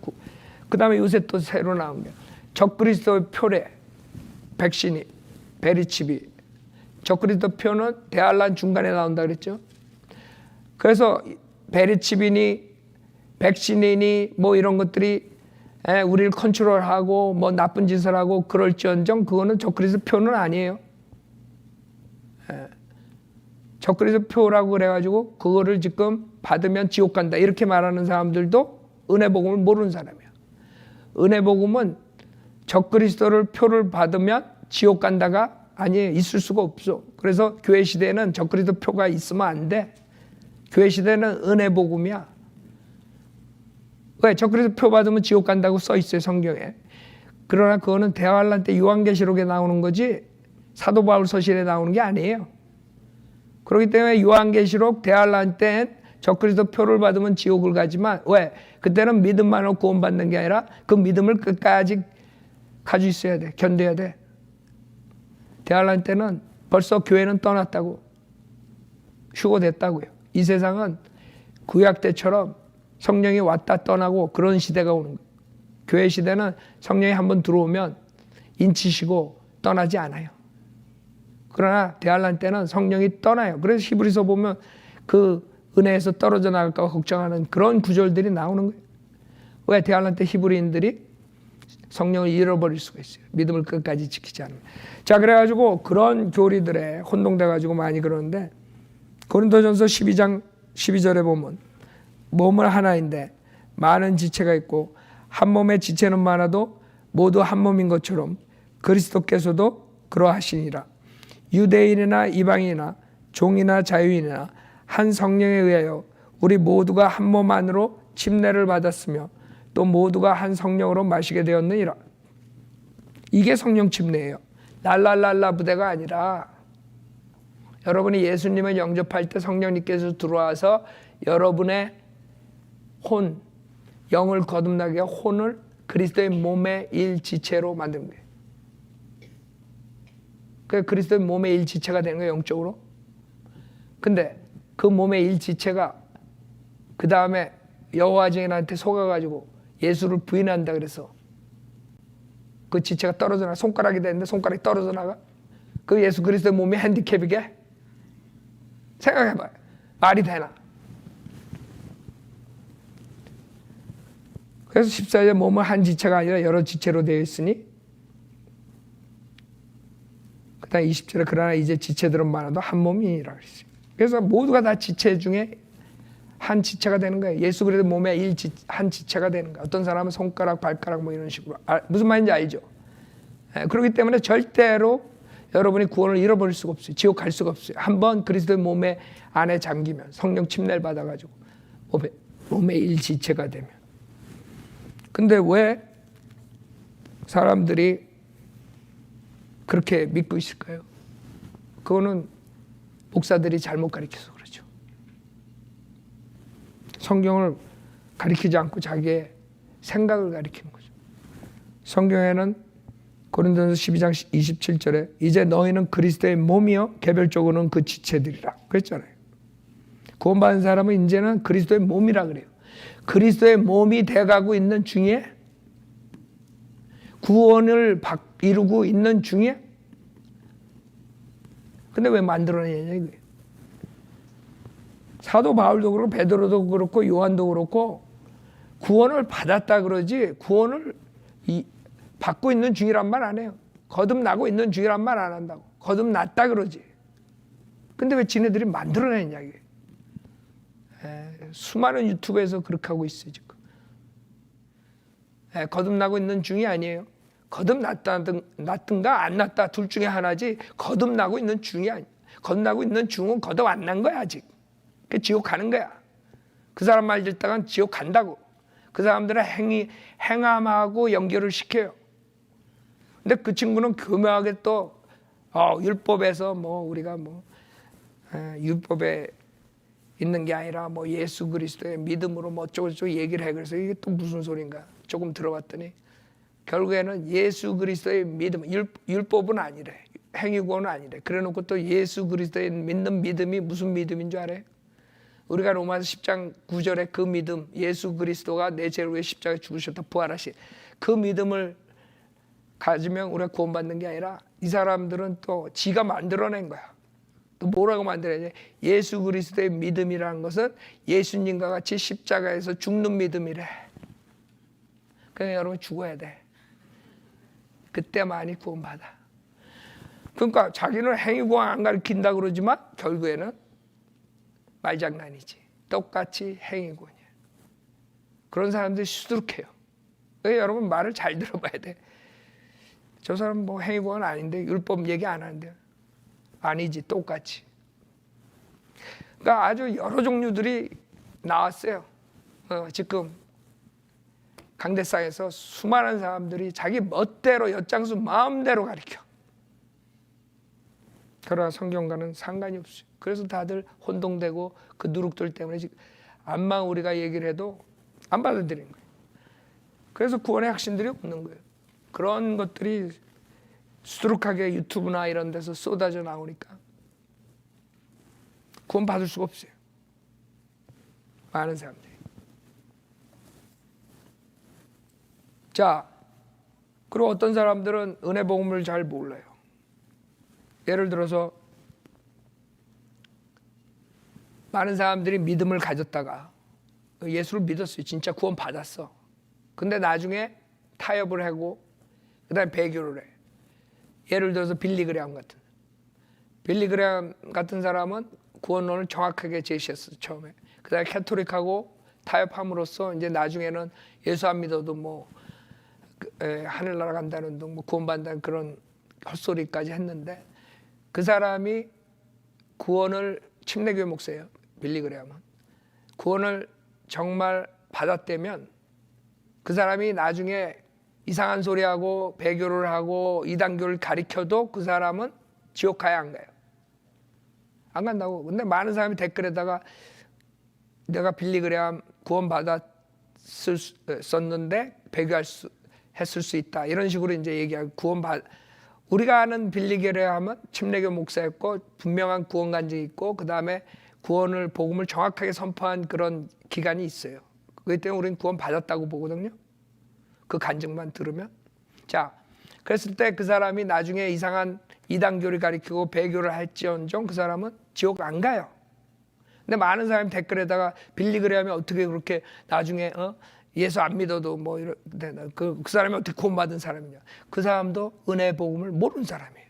그 다음에 요새 또 새로 나온 게 적그리스도의 표례, 백신이, 베리칩이. 적그리스도 표는 대환란 중간에 나온다 그랬죠. 그래서 베리칩이니 백신이니 뭐 이런 것들이 우리를 컨트롤하고 뭐 나쁜 짓을 하고 그럴지언정 그거는 적그리스도 표는 아니에요. 적그리스도 표라고 그래가지고 그거를 지금 받으면 지옥 간다 이렇게 말하는 사람들도 은혜복음을 모르는 사람이야. 은혜복음은 적그리스도를 표를 받으면 지옥 간다가 아니에요. 있을 수가 없어. 그래서 교회 시대에는 적그리스도 표가 있으면 안 돼. 교회 시대는 은혜 복음이야. 왜? 적그리스도 표 받으면 지옥 간다고 써 있어요, 성경에. 그러나 그거는 대환란 때 요한계시록에 나오는 거지 사도 바울 서신에 나오는 게 아니에요. 그렇기 때문에 요한계시록 대환란 때 적그리스도 표를 받으면 지옥을 가지만 왜? 그때는 믿음만으로 구원받는 게 아니라 그 믿음을 끝까지 가지고 있어야 돼. 견뎌야 돼. 대환란 때는 벌써 교회는 떠났다고. 휴거됐다고요. 이 세상은 구약 때처럼 성령이 왔다 떠나고 그런 시대가 오는 거예요. 교회 시대는 성령이 한번 들어오면 인치시고 떠나지 않아요. 그러나 대환란 때는 성령이 떠나요. 그래서 히브리서 보면 그 은혜에서 떨어져 나갈까 걱정하는 그런 구절들이 나오는 거예요. 왜? 대환란 때 히브리인들이 성령을 잃어버릴 수가 있어요. 믿음을 끝까지 지키지 않으면. 자, 그래가지고 그런 교리들에 혼동돼가지고 많이 그러는데 고린도전서 12장 12절에 보면 몸은 하나인데 많은 지체가 있고 한 몸의 지체는 많아도 모두 한 몸인 것처럼 그리스도께서도 그러하시니라. 유대인이나 이방인이나 종이나 자유인이나 한 성령에 의하여 우리 모두가 한 몸 안으로 침례를 받았으며 또 모두가 한 성령으로 마시게 되었느니라. 이게 성령 침례예요. 랄랄랄라 부대가 아니라 여러분이 예수님을 영접할 때 성령님께서 들어와서 여러분의 혼, 영을 거듭나게 혼을 그리스도의 몸의 일지체로 만드는 거예요. 그 그리스도의 몸의 일지체가 되는 거예요, 영적으로. 근데 그 몸의 일지체가 그 다음에 여호와 증인한테 속아가지고 예수를 부인한다 그래서 그 지체가 떨어져 나가. 손가락이 되는데 손가락이 떨어져 나가. 그 예수 그리스도의 몸이 핸디캡이게? 생각해봐요. 말이 되나? 그래서 14절 몸은 한 지체가 아니라 여러 지체로 되어 있으니 그 다음 20절에 그러나 이제 지체들은 많아도 한 몸이니라 그랬어요. 그래서 모두가 다 지체 중에 한 지체가 되는 거예요. 예수 그리스도 몸의 한 지체가 되는 거예요. 어떤 사람은 손가락, 발가락 뭐 이런 식으로. 무슨 말인지 알죠? 그렇기 때문에 절대로 여러분이 구원을 잃어버릴 수가 없어요. 지옥 갈 수가 없어요. 한번 그리스도의 몸에 안에 잠기면 성령 침례를 받아가지고 몸의 일지체가 되면. 근데 왜 사람들이 그렇게 믿고 있을까요? 그거는 목사들이 잘못 가르쳐서 그렇죠. 성경을 가르치지 않고 자기의 생각을 가르치는 거죠. 성경에는 고린도전서 12장 27절에 이제 너희는 그리스도의 몸이요 개별적으로는 그 지체들이라 그랬잖아요. 구원받은 사람은 이제는 그리스도의 몸이라 그래요. 그리스도의 몸이 돼가고 있는 중에 구원을 이루고 있는 중에 근데 왜 만들어내냐 이거예요. 사도 바울도 그렇고 베드로도 그렇고 요한도 그렇고 구원을 받았다 그러지 구원을 받고 있는 중이란 말 안 해요. 거듭나고 있는 중이란 말 안 한다고. 거듭났다 그러지. 근데 왜 지네들이 만들어내냐 이게. 수많은 유튜브에서 그렇게 하고 있어요 지금. 거듭나고 있는 중이 아니에요. 거듭났든가 안 났다 둘 중에 하나지 거듭나고 있는 중이 아니에요. 거듭나고 있는 중은 거듭 안 난 거야 아직. 그 지옥 가는 거야. 그 사람 말 듣다간 지옥 간다고. 그 사람들은 행함하고 연결을 시켜요. 근데 그 친구는 교묘하게 또 율법에서 뭐 우리가 뭐 율법에 있는 게 아니라 뭐 예수 그리스도의 믿음으로 뭐 어쩌고저쩌고 얘기를 해. 그래서 이게 또 무슨 소린가 조금 들어봤더니 결국에는 예수 그리스도의 믿음, 율법은 아니래. 행위구원은 아니래. 그래놓고 또 예수 그리스도의 믿는 믿음이 무슨 믿음인 줄 알아요? 우리가 로마서 10장 9절에 그 믿음, 예수 그리스도가 내 죄를 위해 십자가에 죽으셨다 부활하신 그 믿음을 가지면 우리가 구원받는 게 아니라 이 사람들은 또 지가 만들어낸 거야. 또 뭐라고 만들어야 돼? 예수 그리스도의 믿음이라는 것은 예수님과 같이 십자가에서 죽는 믿음이래. 그러니까 여러분 죽어야 돼. 그때만이 구원받아. 그러니까 자기는 행위구원 안 가르친다 그러지만 결국에는 말장난이지. 똑같이 행위구원이야. 그런 사람들이 수두룩해요. 여러분 말을 잘 들어봐야 돼. 저 사람 뭐 행위구원 아닌데 율법 얘기 안 하는데 아니지 똑같이. 그러니까 아주 여러 종류들이 나왔어요. 지금 강대상에서 수많은 사람들이 자기 멋대로 엿장수 마음대로 가르쳐. 그러나 성경과는 상관이 없어요. 그래서 다들 혼동되고 그 누룩들 때문에 지금 암만 우리가 얘기를 해도 안 받아들이는 거예요. 그래서 구원의 확신들이 없는 거예요. 그런 것들이 수두룩하게 유튜브나 이런 데서 쏟아져 나오니까 구원 받을 수가 없어요. 많은 사람들이. 자, 그리고 어떤 사람들은 은혜 복음을 잘 몰라요. 예를 들어서 많은 사람들이 믿음을 가졌다가 예수를 믿었어요. 진짜 구원 받았어. 근데 나중에 타협을 하고 그다음에 배교를 해. 예를 들어서 빌리그레암 같은 사람은 구원론을 정확하게 제시했어 처음에. 그다음에 캐토릭하고 타협함으로써 이제 나중에는 예수 안 믿어도 뭐 하늘나라 간다는 둥, 뭐 구원받는다는 그런 헛소리까지 했는데 그 사람이 구원을 침례교회 목사예요. 빌리그레암은 구원을 정말 받았다면 그 사람이 나중에 이상한 소리하고 배교를 하고 이단교를 가리켜도 그 사람은 지옥 가야 안 가요. 안 간다고. 근데 많은 사람이 댓글에다가 내가 빌리그레암 구원 받았었는데 했을 수 있다. 이런 식으로 이제 얘기하고 우리가 아는 빌리그레암은 침례교 목사였고 분명한 구원 간증이 있고 그 다음에 복음을 정확하게 선포한 그런 기간이 있어요. 그렇기 때문에 우리는 구원 받았다고 보거든요. 그 간증만 들으면. 자, 그랬을 때 그 사람이 나중에 이상한 이단교를 가리키고 배교를 할지언정 그 사람은 지옥 안 가요. 근데 많은 사람이 댓글에다가 빌리그레암이 어떻게 그렇게 나중에 예수 안 믿어도 뭐 그 사람이 어떻게 구원받은 사람이냐. 그 사람도 은혜 복음을 모르는 사람이에요.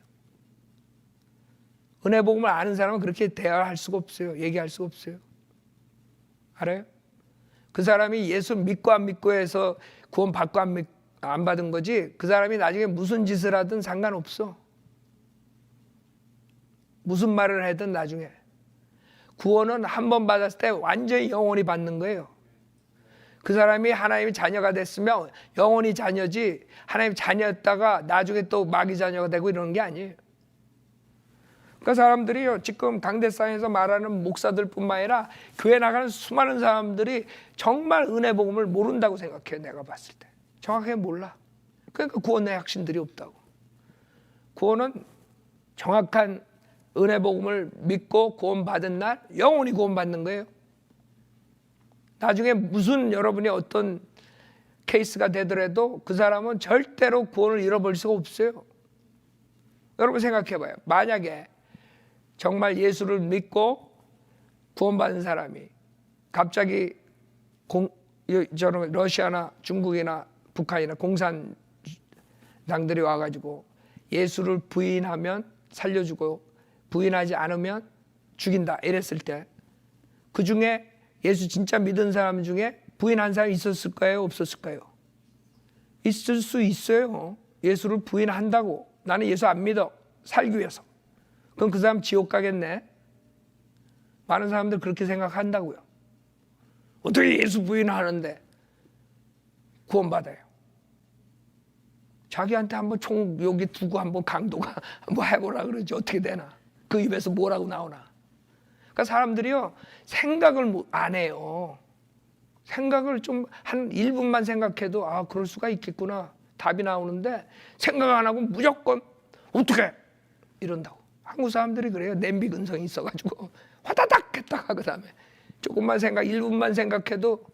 은혜 복음을 아는 사람은 그렇게 대화할 수가 없어요. 얘기할 수가 없어요. 알아요? 그 사람이 예수 믿고 안 믿고 해서 구원 받고 안 받은 거지 그 사람이 나중에 무슨 짓을 하든 상관없어. 무슨 말을 하든 나중에. 구원은 한 번 받았을 때 완전히 영원히 받는 거예요. 그 사람이 하나님의 자녀가 됐으면 영원히 자녀지 하나님 자녀였다가 나중에 또 마귀 자녀가 되고 이러는 게 아니에요. 그 사람들이요 지금 강대상에서 말하는 목사들뿐만 아니라 교회 나가는 수많은 사람들이 정말 은혜 복음을 모른다고 생각해요. 내가 봤을 때 정확하게 몰라. 그러니까 구원의 확신들이 없다고. 구원은 정확한 은혜 복음을 믿고 구원 받은 날 영원히 구원 받는 거예요. 나중에 무슨 여러분이 어떤 케이스가 되더라도 그 사람은 절대로 구원을 잃어버릴 수가 없어요. 여러분 생각해봐요. 만약에 정말 예수를 믿고 구원받은 사람이 갑자기 러시아나 중국이나 북한이나 공산당들이 와가지고 예수를 부인하면 살려주고 부인하지 않으면 죽인다 이랬을 때 그 중에 예수 진짜 믿은 사람 중에 부인한 사람이 있었을까요? 없었을까요? 있을 수 있어요. 예수를 부인한다고. 나는 예수 안 믿어. 살기 위해서. 그럼 그 사람 지옥 가겠네. 많은 사람들 그렇게 생각한다고요. 어떻게 예수 부인하는데 구원받아요? 자기한테 한번 총 여기 두고 한번 강도가 한번 해보라 그러지. 어떻게 되나? 그 입에서 뭐라고 나오나? 그러니까 사람들이요 생각을 안 해요. 생각을 좀 한 1분만 생각해도 그럴 수가 있겠구나 답이 나오는데 생각 안 하고 무조건 어떻게 이런다고. 한국 사람들이 그래요. 냄비 근성이 있어가지고 화다닥 했다가 그 다음에 조금만 1분만 생각해도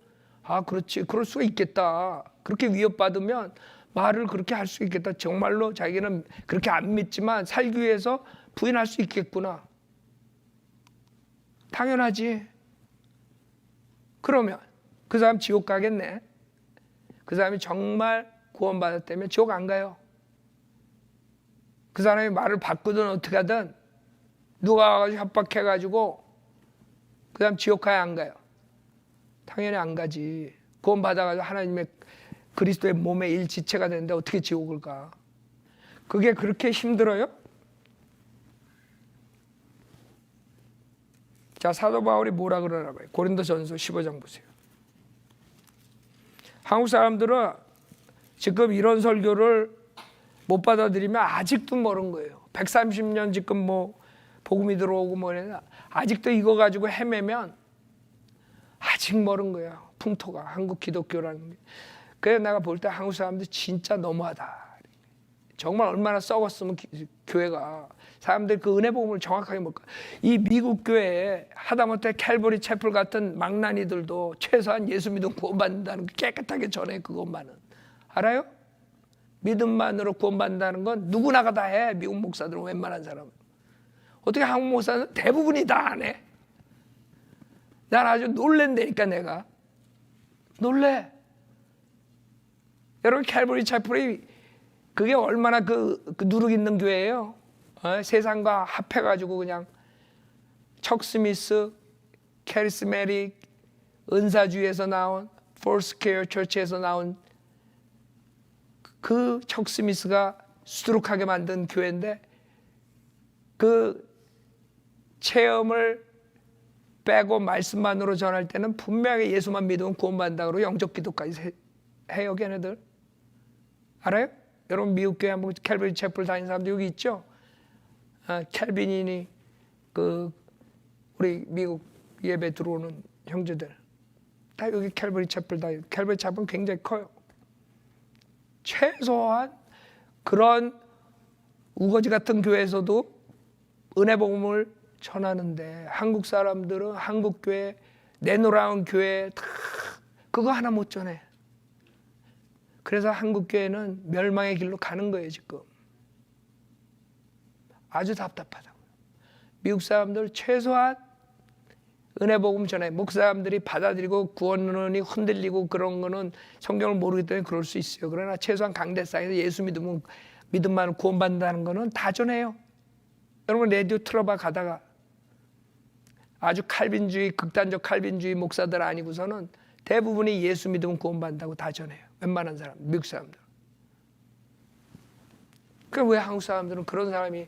그렇지 그럴 수가 있겠다. 그렇게 위협받으면 말을 그렇게 할 수 있겠다. 정말로 자기는 그렇게 안 믿지만 살기 위해서 부인할 수 있겠구나. 당연하지. 그러면 그 사람 지옥 가겠네. 그 사람이 정말 구원받았다면 지옥 안 가요. 그 사람이 말을 바꾸든 어떻게 하든 누가 와가지고 협박해가지고 그 사람 지옥 가야 안 가요. 당연히 안 가지. 구원받아가지고 하나님의 그리스도의 몸의 일지체가 되는데 어떻게 지옥을 가. 그게 그렇게 힘들어요? 자, 사도 바울이 뭐라 그러나 봐요. 고린도전서 15장 보세요. 한국 사람들은 지금 이런 설교를 못 받아들이면 아직도 멀은 거예요. 130년 지금 뭐 복음이 들어오고 뭐냐, 아직도 이거 가지고 헤매면 아직 멀은 거예요. 풍토가 한국 기독교라는 게. 그래서 내가 볼 때 한국 사람들 진짜 너무하다. 정말 얼마나 썩었으면 교회가, 사람들 그 은혜 복음을 정확하게 뭘까. 이 미국 교회에 하다못해 캘버리 채플 같은 망나니들도 최소한 예수 믿음 구원받는다는 거 깨끗하게 전해. 그것만은 알아요? 믿음만으로 구원받는다는 건 누구나가 다 해. 미국 목사들은 웬만한 사람은. 어떻게 한국 목사는 대부분이 다 안 해? 난 아주 놀랜다니까. 내가 놀래. 여러분, 캘버리 채플이 그게 얼마나 그 누룩 있는 교회예요. 세상과 합해가지고 그냥 척 스미스, 캐리스메릭, 은사주의에서 나온 폴스케어 처치에서 나온 그 척 스미스가 수두룩하게 만든 교회인데, 그 체험을 빼고 말씀만으로 전할 때는 분명히 예수만 믿으면 구원받는다고 영적 기도까지 해요. 걔네들 알아요? 여러분, 미국 교회 한번 캘빈 채플 다니는 사람들 여기 있죠? 캘빈이니 그 우리 미국 예배 들어오는 형제들 다 여기 캘빈 채플 다니. 캘빈 채플은 굉장히 커요. 최소한 그런 우거지 같은 교회에서도 은혜 복음을 전하는데, 한국 사람들은 한국 교회, 내노라운 교회 다 그거 하나 못 전해. 그래서 한국 교회는 멸망의 길로 가는 거예요. 지금 아주 답답하다고요. 미국 사람들 최소한 은혜 복음 전해. 목사님들이 받아들이고 구원론이 흔들리고 그런 거는 성경을 모르기 때문에 그럴 수 있어요. 그러나 최소한 강대상에서 예수 믿음만 구원받는다는 거는 다 전해요. 여러분, 라디오 틀어봐 가다가 아주 칼빈주의, 극단적 칼빈주의 목사들 아니고서는 대부분이 예수 믿으면 구원받는다고 다 전해요. 웬만한 사람, 미국 사람들. 그럼 왜 한국 사람들은 그런 사람이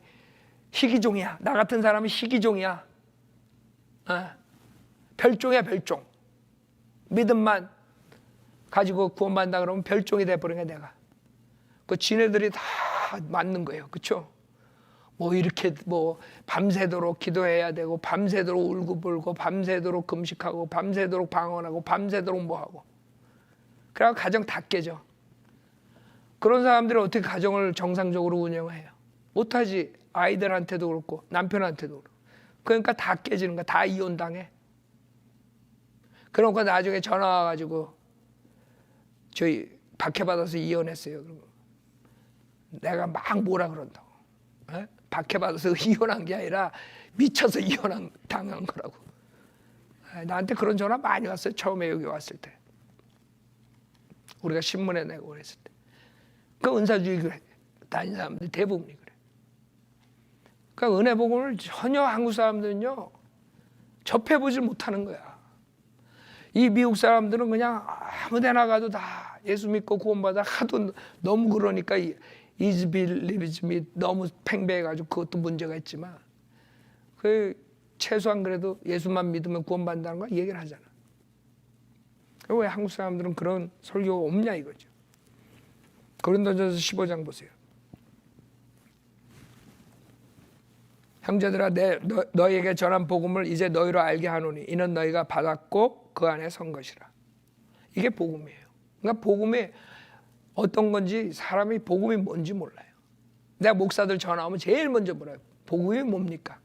희귀종이야? 나 같은 사람이 희귀종이야. 별종이야, 별종. 믿음만 가지고 구원받는다 그러면 별종이 돼버린 거야, 내가. 그 지네들이 다 맞는 거예요. 그렇죠? 뭐 이렇게 뭐 밤새도록 기도해야 되고, 밤새도록 울고불고, 밤새도록 금식하고, 밤새도록 방언하고, 밤새도록 뭐하고. 그래서 가정 다 깨져. 그런 사람들이 어떻게 가정을 정상적으로 운영해요? 못하지. 아이들한테도 그렇고 남편한테도 그렇고. 그러니까 다 깨지는 거야. 다 이혼당해. 그러니까 나중에 전화 와가지고 저희 박해받아서 이혼했어요. 그러면 내가 막 뭐라 그런다고. 박해받아서 이혼한 게 아니라 미쳐서 당한 거라고. 나한테 그런 전화 많이 왔어요. 처음에 여기 왔을 때. 우리가 신문에 내고 그랬을 때. 그 은사주의 교회 다닌 사람들 대부분이 그래. 그러니까 은혜 복음을 전혀 한국 사람들은요 접해보질 못하는 거야. 이 미국 사람들은 그냥 아무데나 가도 다 예수 믿고 구원받아 하도 너무 그러니까 이즈빌리비즘이 너무 팽배해가지고 그것도 문제가 있지만, 그 최소한 그래도 예수만 믿으면 구원받는다는 걸 얘기를 하잖아. 왜 한국 사람들은 그런 설교가 없냐 이거죠. 고린도전서 15장 보세요. 형제들아, 너희에게 전한 복음을 이제 너희로 알게 하노니 이는 너희가 받았고 그 안에 선 것이라. 이게 복음이에요. 그러니까 복음이 어떤 건지, 사람이 복음이 뭔지 몰라요. 내가 목사들 전화 오면 제일 먼저 물어요. 복음이 뭡니까?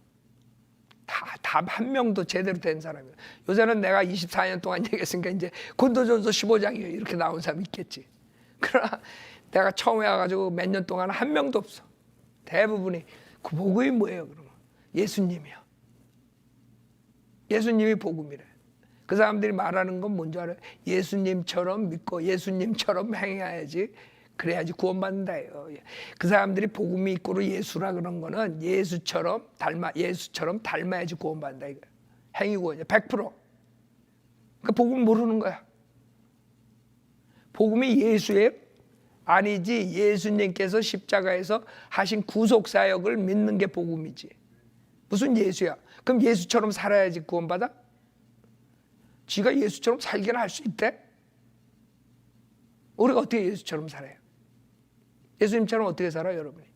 답 한 명도 제대로 된 사람이에요. 요새는 내가 24년 동안 얘기했으니까 이제 고린도전서 15장이에요. 이렇게 나온 사람이 있겠지. 그러나 내가 처음에 와가지고 몇 년 동안 한 명도 없어. 대부분이 그 복음이 뭐예요? 그러면 예수님이요. 예수님이 복음이래. 그 사람들이 말하는 건 뭔지 알아요? 예수님처럼 믿고 예수님처럼 행해야지, 그래야지 구원받는다예요. 그 사람들이 복음이 있고 예수라 그런 거는 예수처럼 닮아야지 구원받는다 이거야. 행위구원이야. 100%. 그러니까 복음 모르는 거야. 복음이 예수의 아니지, 예수님께서 십자가에서 하신 구속사역을 믿는 게 복음이지. 무슨 예수야? 그럼 예수처럼 살아야지 구원받아? 지가 예수처럼 살기는 할 수 있대? 우리가 어떻게 예수처럼 살아요? 예수님처럼 어떻게 살아요, 여러분이?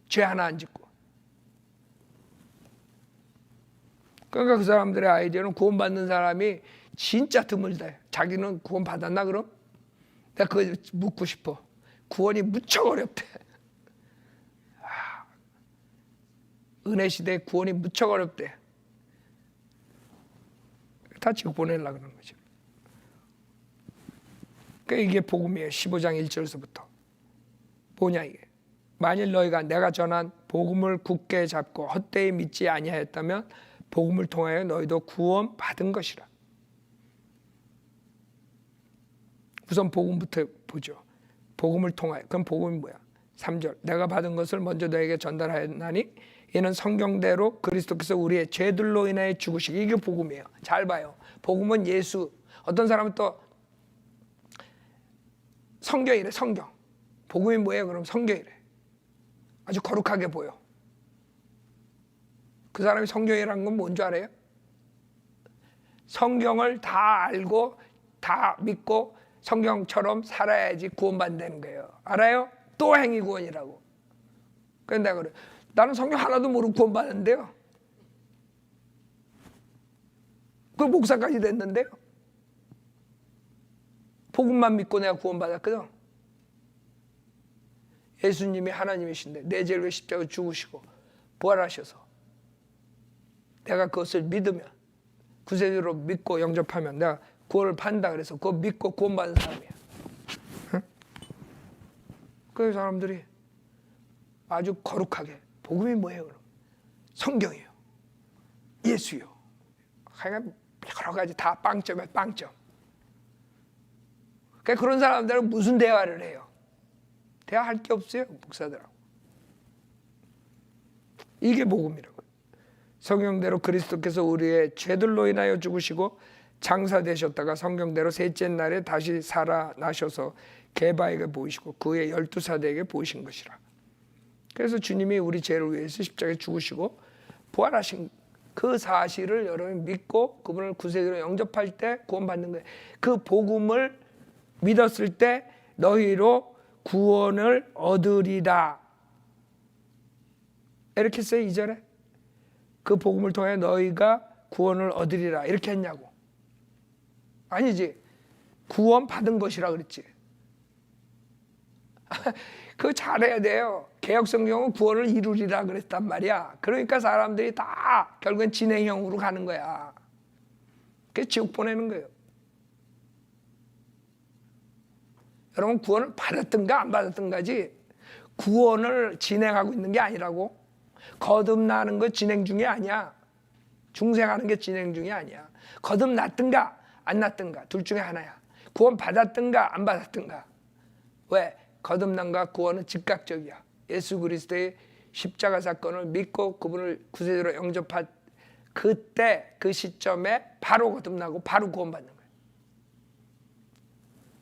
죄 하나 안 짓고. 그러니까 그 사람들의 아이디어는 구원받는 사람이 진짜 드물다. 자기는 구원받았나 그럼? 내가 그거 묻고 싶어. 구원이 무척 어렵대. 은혜 시대에 구원이 무척 어렵대. 다 지옥 보내려고 그러는 거죠. 그러니까 이게 복음이에요. 15장 1절에서부터. 뭐냐 이게. 만일 너희가 내가 전한 복음을 굳게 잡고 헛되이 믿지 아니하였다면 복음을 통하여 너희도 구원 받은 것이라. 우선 복음부터 보죠. 복음을 통하여. 그럼 복음이 뭐야? 3절. 내가 받은 것을 먼저 너에게 전달하였나니 이는 성경대로 그리스도께서 우리의 죄들로 인하여 죽으시기. 이게 복음이에요. 잘 봐요. 복음은 예수. 어떤 사람은 또 성경이래. 성경. 복음이 뭐예요? 그럼 성경이래. 아주 거룩하게 보여. 그 사람이 성경이라는 건 뭔 줄 알아요? 성경을 다 알고 다 믿고 성경처럼 살아야지 구원받는 거예요. 알아요? 또 행위 구원이라고. 그래서 내가 그래. 나는 성경 하나도 모르고 구원받았는데요. 그 목사까지 됐는데요. 복음만 믿고 내가 구원받았거든. 예수님이 하나님이신데 내 죄를 위해 십자가에 죽으시고 부활하셔서 내가 그것을 믿으면 구세주로 믿고 영접하면 내가 구원을 받는다 그래서 그거 믿고 구원받은 사람이야. 응? 그 사람들이 아주 거룩하게 복음이 뭐예요? 그럼? 성경이요. 예수요. 하여간 여러 가지 다 빵점이야. 빵점. 그러니까 그런 사람들은 무슨 대화를 해요? 대화할 게 없어요. 목사들하고. 이게 복음이라고요. 성경대로 그리스도께서 우리의 죄들로 인하여 죽으시고 장사되셨다가 성경대로 셋째 날에 다시 살아나셔서 게바에게 보이시고 그의 12사도에게 보이신 것이라. 그래서 주님이 우리 죄를 위해서 십자가에 죽으시고 부활하신 그 사실을 여러분이 믿고 그분을 구세주로 영접할 때 구원받는 거예요. 그 복음을 믿었을 때 너희로 구원을 얻으리라. 이렇게 써요. 2절에. 그 복음을 통해 너희가 구원을 얻으리라. 이렇게 했냐고. 아니지. 구원 받은 것이라 그랬지. 그거 잘해야 돼요. 개혁성경은 구원을 이루리라 그랬단 말이야. 그러니까 사람들이 다 결국엔 진행형으로 가는 거야. 그게 지옥 보내는 거예요. 여러분 구원을 받았든가 안 받았든가지 구원을 진행하고 있는 게 아니라고. 거듭나는 거 진행 중이 아니야. 중생하는 게 진행 중이 아니야. 거듭났든가 안 났든가 둘 중에 하나야. 구원 받았든가 안 받았든가. 왜? 거듭남과 구원은 즉각적이야. 예수 그리스도의 십자가 사건을 믿고 그분을 구세주로 영접한 그때 그 시점에 바로 거듭나고 바로 구원받는 거예요.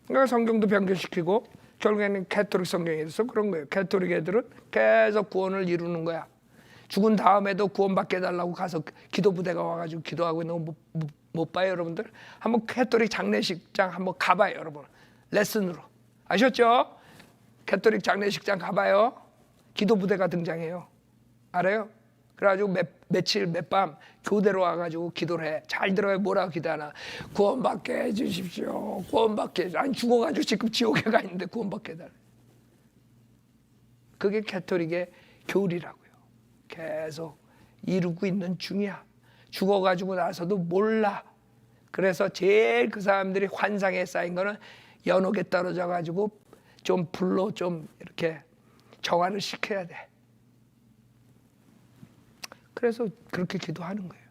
그러니까 성경도 변경시키고 결국에는 캐토릭 성경에서 그런 거예요. 캐토릭 애들은 계속 구원을 이루는 거야. 죽은 다음에도 구원받게 해달라고 가서 기도부대가 와가지고 기도하고 있는 거 못 봐요, 여러분들? 한번 캐토릭 장례식장 한번 가봐요, 여러분. 레슨으로. 아셨죠? 캐토릭 장례식장 가봐요. 기도부대가 등장해요. 알아요? 그래가지고 며칠 몇 밤 교대로 와가지고 기도를 해. 잘 들어요. 뭐라고 기도하나? 구원받게 해주십시오. 구원받게 해주십시오. 아니 죽어가지고 지금 지옥에 가 있는데 구원받게 해달라. 그게 캐토릭의 교리라고요. 계속 이루고 있는 중이야. 죽어가지고 나서도 몰라. 그래서 제일 그 사람들이 환상에 쌓인 거는 연옥에 떨어져가지고 좀 불로 좀 이렇게 정화를 시켜야 돼. 그래서 그렇게 기도하는 거예요.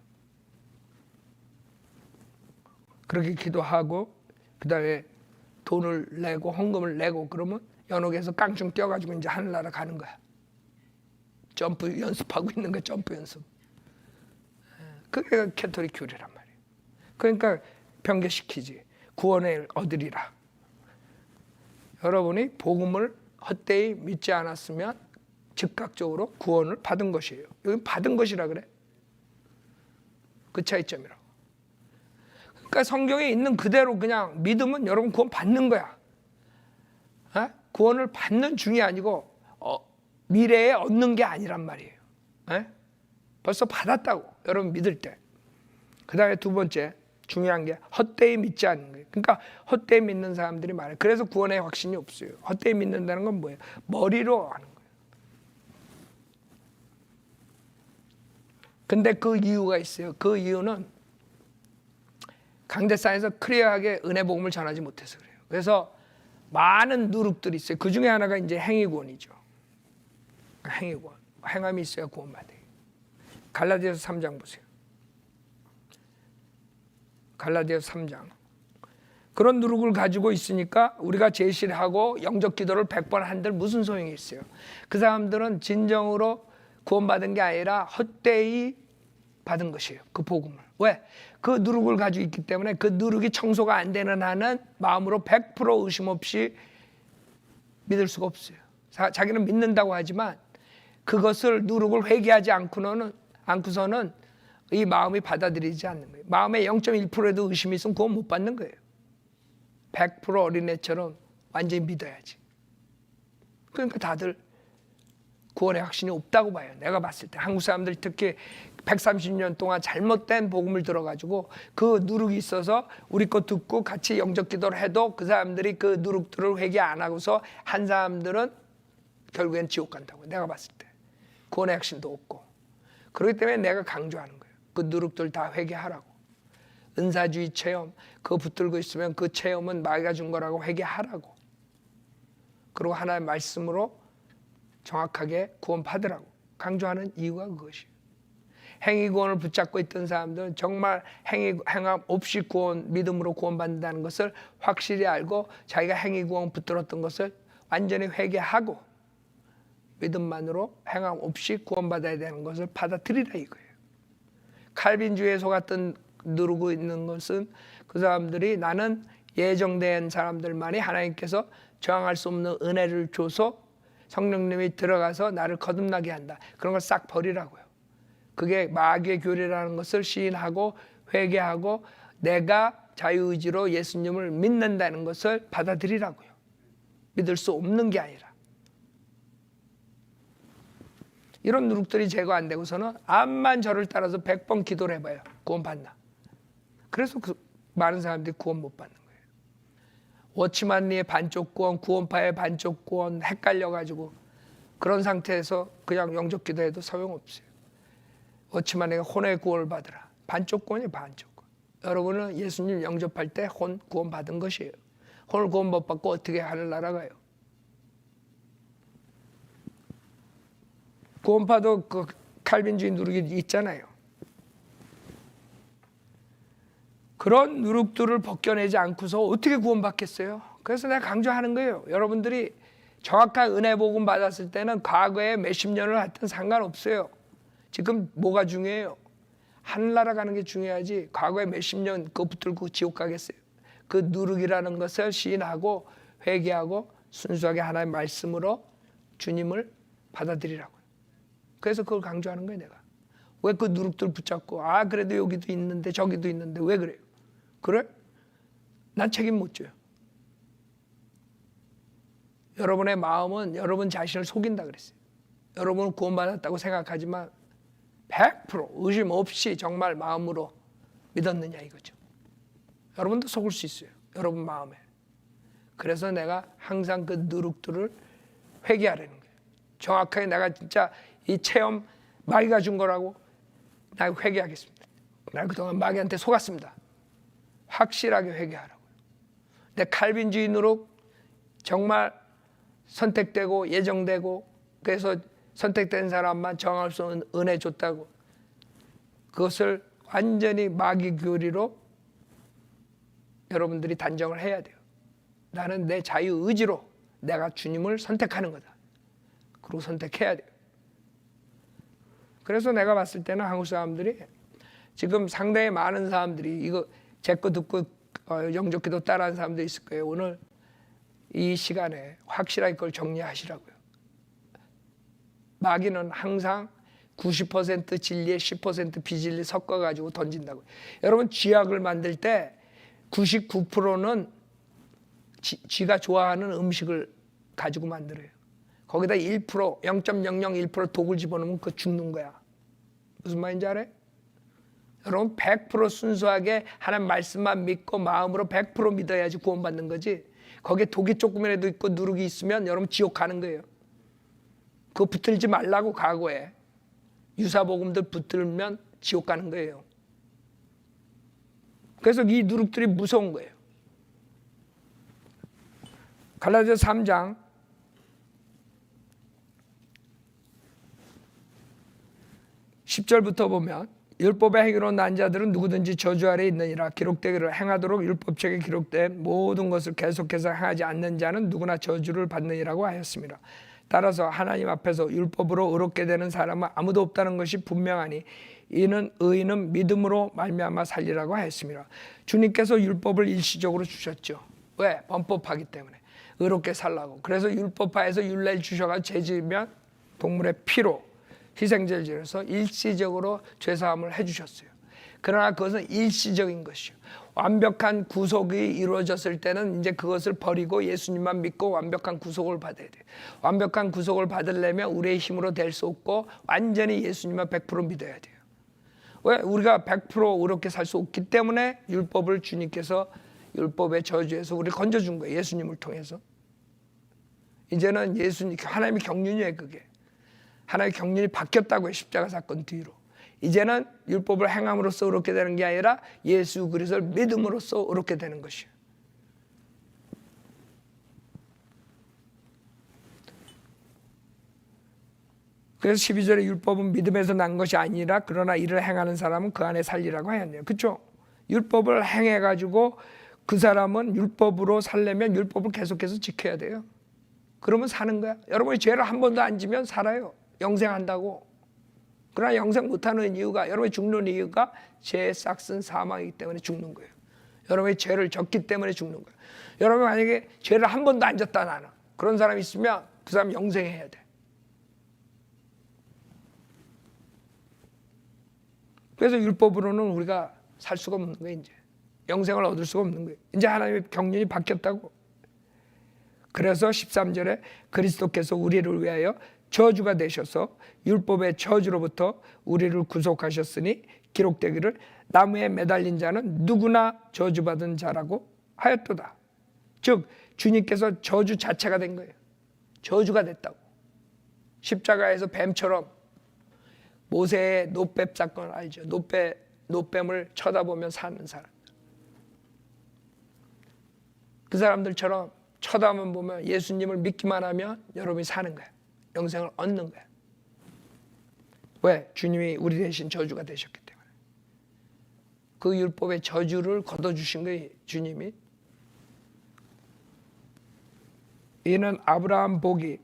그렇게 기도하고 그 다음에 돈을 내고 헌금을 내고 그러면 연옥에서 깡충 뛰어가지고 이제 하늘나라 가는 거야. 점프 연습하고 있는 거야. 점프 연습. 그게 캐토릭 교리란 말이에요. 그러니까 변개시키지. 구원을 얻으리라. 여러분이 복음을 헛되이 믿지 않았으면 즉각적으로 구원을 받은 것이에요. 여기 받은 것이라 그래. 그 차이점이라고. 그러니까 성경에 있는 그대로 그냥 믿으면 여러분 구원 받는 거야. 구원을 받는 중이 아니고 미래에 얻는 게 아니란 말이에요. 벌써 받았다고 여러분 믿을 때. 그 다음에 두 번째 중요한 게 헛되이 믿지 않는 거예요. 그러니까 헛되이 믿는 사람들이 많아요. 그래서 구원의 확신이 없어요. 헛되이 믿는다는 건 뭐예요? 머리로 하는 거예요. 근데 그 이유가 있어요. 그 이유는 강대상에서 클리어하게 은혜 복음을 전하지 못해서 그래요. 그래서 많은 누룩들이 있어요. 그 중에 하나가 이제 행위구원이죠. 행위구원. 행함이 있어야 구원받아요. 갈라디아서 3장 보세요. 갈라디아서 3장. 그런 누룩을 가지고 있으니까 우리가 제시를 하고 영적 기도를 100번 한들 무슨 소용이 있어요? 그 사람들은 진정으로 구원받은 게 아니라 헛되이 받은 것이에요. 그 복음을. 왜? 그 누룩을 가지고 있기 때문에 그 누룩이 청소가 안 되는 한은 마음으로 100% 의심 없이 믿을 수가 없어요. 자기는 믿는다고 하지만 그것을 누룩을 회개하지 않고서는 이 마음이 받아들이지 않는 거예요. 마음에 0.1%에도 의심이 있으면 구원 못 받는 거예요. 100% 어린애처럼 완전히 믿어야지. 그러니까 다들 구원의 확신이 없다고 봐요. 내가 봤을 때 한국 사람들이 특히 130년 동안 잘못된 복음을 들어가지고 그 누룩이 있어서 우리 거 듣고 같이 영적 기도를 해도 그 사람들이 그 누룩들을 회개 안 하고서 한 사람들은 결국엔 지옥 간다고 내가 봤을 때. 구원의 확신도 없고. 그렇기 때문에 내가 강조하는 거예요. 그 누룩들 다 회개하라고. 은사주의 체험 그거 붙들고 있으면 그 체험은 마귀가 준 거라고 회개하라고. 그리고 하나의 말씀으로 정확하게 구원 받으라고 강조하는 이유가 그것이에요. 행위 구원을 붙잡고 있던 사람들은 정말 행함 없이 믿음으로 구원받는다는 것을 확실히 알고 자기가 행위 구원 붙들었던 것을 완전히 회개하고 믿음만으로 행함 없이 구원받아야 되는 것을 받아들이라 이거예요. 칼빈주의에 속았던 누르고 있는 것은 그 사람들이 나는 예정된 사람들만이 하나님께서 저항할 수 없는 은혜를 줘서 성령님이 들어가서 나를 거듭나게 한다. 그런 걸 싹 버리라고요. 그게 마귀의 교리라는 것을 시인하고 회개하고 내가 자유의지로 예수님을 믿는다는 것을 받아들이라고요. 믿을 수 없는 게 아니라. 이런 누룩들이 제거 안 되고서는 암만 저를 따라서 100번 기도를 해봐요. 구원 받나. 그래서 많은 사람들이 구원 못 받는 거예요. 워치만리의 반쪽 구원, 구원파의 반쪽 구원 헷갈려가지고 그런 상태에서 그냥 영적 기도해도 소용없어요. 워치만리가 혼의 구원을 받으라. 반쪽 구원이 반쪽 구원. 여러분은 예수님 영접할 때 혼 구원 받은 것이에요. 혼을 구원 못 받고 어떻게 하늘나라 가요? 구원파도 그 칼빈주의 누룩이 있잖아요. 그런 누룩들을 벗겨내지 않고서 어떻게 구원받겠어요? 그래서 내가 강조하는 거예요. 여러분들이 정확한 은혜 복음 받았을 때는 과거에 몇십 년을 했든 상관없어요. 지금 뭐가 중요해요? 하늘나라 가는 게 중요하지 과거에 몇십 년 그거 붙들고 지옥 가겠어요? 그 누룩이라는 것을 시인하고 회개하고 순수하게 하나의 말씀으로 주님을 받아들이라고요. 그래서 그걸 강조하는 거예요. 내가. 왜 그 누룩들 붙잡고 그래도 여기도 있는데 저기도 있는데 왜 그래요? 그래? 난 책임 못 져요. 여러분의 마음은 여러분 자신을 속인다 그랬어요. 여러분은 구원받았다고 생각하지만 100% 의심 없이 정말 마음으로 믿었느냐 이거죠. 여러분도 속을 수 있어요. 여러분 마음에. 그래서 내가 항상 그 누룩들을 회개하라는 거예요. 정확하게 내가 진짜 이 체험 마귀가 준 거라고 나 회개하겠습니다. 나 그동안 마귀한테 속았습니다. 확실하게 회개하라고요. 내 칼빈주의 누룩 정말 선택되고 예정되고 그래서 선택된 사람만 정할 수 있는 은혜 줬다고 그것을 완전히 마귀 교리로 여러분들이 단정을 해야 돼요. 나는 내 자유의지로 내가 주님을 선택하는 거다. 그리고 선택해야 돼요. 그래서 내가 봤을 때는 한국 사람들이 지금 상당히 많은 사람들이 이거 제 거 듣고 영적 기도 따라하는 사람도 있을 거예요. 오늘 이 시간에 확실하게 그걸 정리하시라고요. 마귀는 항상 90% 진리에 10% 비진리 섞어가지고 던진다고요. 여러분 쥐약을 만들 때 99%는 쥐가 좋아하는 음식을 가지고 만들어요. 거기다 1%, 0.001% 독을 집어넣으면 그거 죽는 거야. 무슨 말인지 알아요? 여러분 100% 순수하게 하나님 말씀만 믿고 마음으로 100% 믿어야지 구원받는 거지. 거기에 독이 조금이라도 있고 누룩이 있으면 여러분 지옥 가는 거예요. 그거 붙들지 말라고 각오해. 유사복음들 붙들면 지옥 가는 거예요. 그래서 이 누룩들이 무서운 거예요. 갈라디아서 3장 10절부터 보면 율법의 행위로 난 자들은 누구든지 저주 아래 있느니라. 기록되기를 행하도록 율법책에 기록된 모든 것을 계속해서 행하지 않는 자는 누구나 저주를 받느니라고 하였습니다. 따라서 하나님 앞에서 율법으로 의롭게 되는 사람은 아무도 없다는 것이 분명하니 이는 의인은 믿음으로 말미암아 살리라고 하였습니다. 주님께서 율법을 일시적으로 주셨죠. 왜? 범법하기 때문에 의롭게 살라고. 그래서 율법하에서 율례를 주셔가지고 죄지으면 동물의 피로 희생제를 지어서 일시적으로 죄사함을 해주셨어요. 그러나 그것은 일시적인 것이요. 완벽한 구속이 이루어졌을 때는 이제 그것을 버리고 예수님만 믿고 완벽한 구속을 받아야 돼요. 완벽한 구속을 받으려면 우리의 힘으로 될 수 없고 완전히 예수님만 100% 믿어야 돼요. 왜? 우리가 100% 의롭게 살 수 없기 때문에 율법을 주님께서 율법의 저주에서 우리를 건져준 거예요. 예수님을 통해서. 이제는 예수님, 하나님의 경륜이에요. 그게. 하나님의 경륜이 바뀌었다고요. 십자가 사건 뒤로. 이제는 율법을 행함으로써 의롭게 되는 게 아니라 예수 그리스도를 믿음으로써 의롭게 되는 것이에요. 그래서 12절에 율법은 믿음에서 난 것이 아니라 그러나 이를 행하는 사람은 그 안에 살리라고 하였네요. 그렇죠? 율법을 행해가지고 그 사람은 율법으로 살려면 율법을 계속해서 지켜야 돼요. 그러면 사는 거야. 여러분이 죄를 한 번도 안 지면 살아요. 영생한다고. 그러나 영생 못하는 이유가, 여러분이 죽는 이유가 죄의 싹슨 사망이기 때문에 죽는 거예요. 여러분이 죄를 졌기 때문에 죽는 거예요. 여러분 만약에 죄를 한 번도 안 졌다 나는 그런 사람이 있으면 그 사람 영생해야 돼. 그래서 율법으로는 우리가 살 수가 없는 거예요. 이제 영생을 얻을 수가 없는 거예요. 이제 하나님의 경륜이 바뀌었다고. 그래서 13절에 그리스도께서 우리를 위하여 저주가 되셔서 율법의 저주로부터 우리를 구속하셨으니 기록되기를 나무에 매달린 자는 누구나 저주받은 자라고 하였도다. 즉 주님께서 저주 자체가 된 거예요. 저주가 됐다고. 십자가에서 뱀처럼 모세의 노뱀 사건 알죠? 노뱀을 쳐다보면 사는 사람. 그 사람들처럼 쳐다만 보면 예수님을 믿기만 하면 여러분이 사는 거야. 영생을 얻는 거야. 왜? 주님이 우리 대신 저주가 되셨기 때문에. 그 율법의 저주를 걷어주신 거예요. 주님이. 이는 아브라함 복이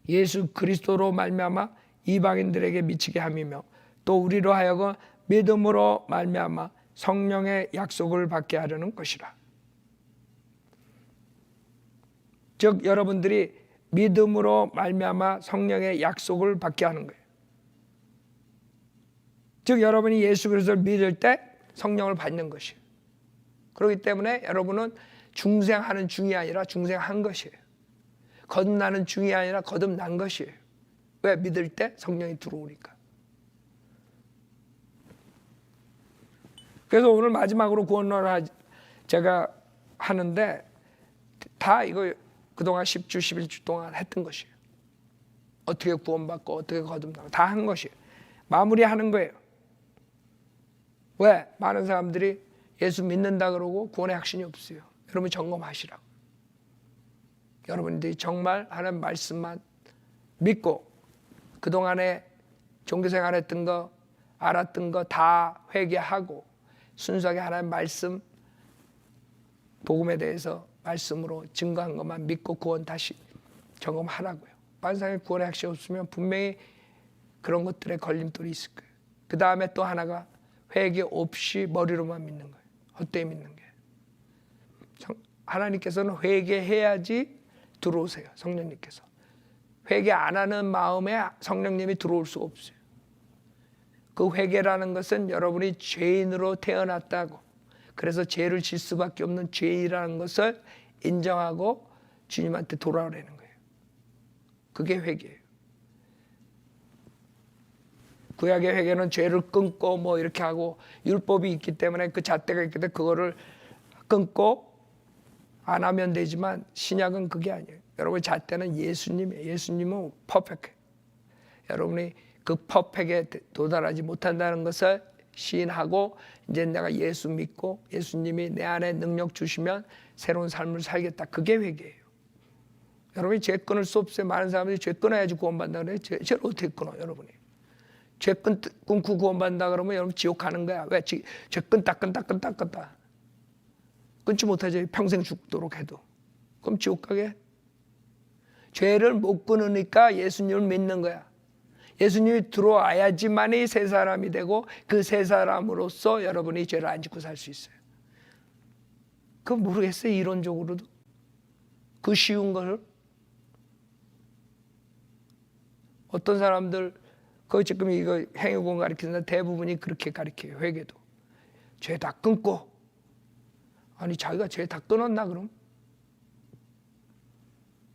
예수 그리스도로 말미암아 이방인들에게 미치게 함이며 또 우리로 하여금 믿음으로 말미암아 성령의 약속을 받게 하려는 것이라. 즉 여러분들이 믿음으로 말미암아 성령의 약속을 받게 하는 거예요. 즉 여러분이 예수 그리스도를 믿을 때 성령을 받는 것이에요. 그렇기 때문에 여러분은 중생하는 중이 아니라 중생한 것이에요. 거듭나는 중이 아니라 거듭난 것이에요. 왜? 믿을 때 성령이 들어오니까. 그래서 오늘 마지막으로 구원론을 제가 하는데 다 이거 그동안 10주, 11주 동안 했던 것이에요. 어떻게 구원받고 어떻게 거듭나고 다 한 것이에요. 마무리하는 거예요. 왜? 많은 사람들이 예수 믿는다 그러고 구원의 확신이 없어요. 여러분 점검하시라고. 여러분들이 정말 하나님 말씀만 믿고 그동안에 종교생활 했던 거 알았던 거 다 회개하고 순수하게 하나님 말씀 복음에 대해서 말씀으로 증거한 것만 믿고 구원 다시 점검하라고요. 만상에 구원의 확신이 없으면 분명히 그런 것들에 걸림돌이 있을 거예요. 그 다음에 또 하나가 회개 없이 머리로만 믿는 거예요. 헛되이 믿는 게. 하나님께서는 회개해야지 들어오세요. 성령님께서. 회개 안 하는 마음에 성령님이 들어올 수가 없어요. 그 회개라는 것은 여러분이 죄인으로 태어났다고, 그래서 죄를 질 수밖에 없는 죄인이라는 것을 인정하고 주님한테 돌아오라는 거예요. 그게 회개예요. 구약의 회개는 죄를 끊고 뭐 이렇게 하고 율법이 있기 때문에 그 잣대가 있기 때문에 그거를 끊고 안 하면 되지만, 신약은 그게 아니에요. 여러분, 잣대는 예수님이에요. 예수님은 퍼펙트. 여러분이 그 퍼펙트에 도달하지 못한다는 것을 시인하고 이제 내가 예수 믿고 예수님이 내 안에 능력 주시면 새로운 삶을 살겠다. 그게 회개예요. 여러분이 죄 끊을 수 없어요. 많은 사람들이 죄 끊어야지 구원받는다 그래요. 죄를 어떻게 끊어 여러분이? 죄 끊고 구원받는다 그러면 여러분 지옥 가는 거야. 왜? 죄 끊다 끊지 못하지. 평생 죽도록 해도. 그럼 지옥 가게? 죄를 못 끊으니까 예수님을 믿는 거야. 예수님이 들어와야지만이 새 사람이 되고 그 새 사람으로서 여러분이 죄를 안 짓고 살 수 있어요. 그거 모르겠어요. 이론적으로도. 그 쉬운 것을. 어떤 사람들 그 지금 이거 행위공 가르치는데 대부분이 그렇게 가르쳐요. 회개도. 죄 다 끊고. 아니 자기가 죄 다 끊었나 그럼?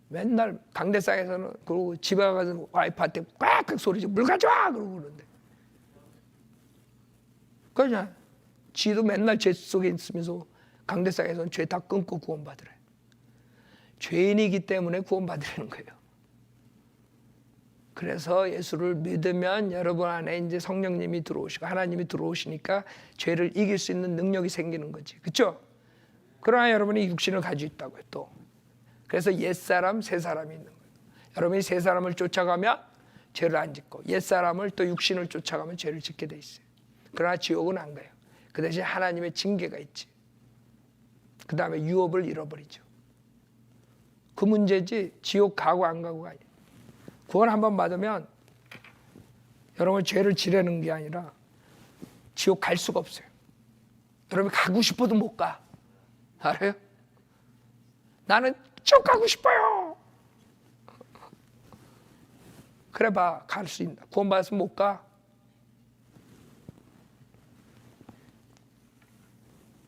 맨날 강대상에서는 그러고 집에 가서 와이프한테 꽉꽉 소리지고 물 가져와 그러고 그러는데, 그냥 지도 맨날 죄 속에 있으면서 강대상에서는 죄 다 끊고 구원받으래. 죄인이기 때문에 구원받으라는 거예요. 그래서 예수를 믿으면 여러분 안에 이제 성령님이 들어오시고 하나님이 들어오시니까 죄를 이길 수 있는 능력이 생기는 거지, 그렇죠? 그러나 여러분이 육신을 가지고 있다고요 또. 그래서 옛사람 새사람이 있는 거예요. 여러분이 새사람을 쫓아가면 죄를 안 짓고 옛사람을 또 육신을 쫓아가면 죄를 짓게 돼 있어요. 그러나 지옥은 안 가요. 그 대신 하나님의 징계가 있지. 그 다음에 유업을 잃어버리죠. 그 문제지 지옥 가고 안 가고가 아니에요. 구원 한번 받으면 여러분 죄를 지려는 게 아니라 지옥 갈 수가 없어요. 여러분 가고 싶어도 못 가. 알아요? 나는 지옥 가고 싶어요. 그래 봐. 갈 수 있나? 구원 받았으면 못 가.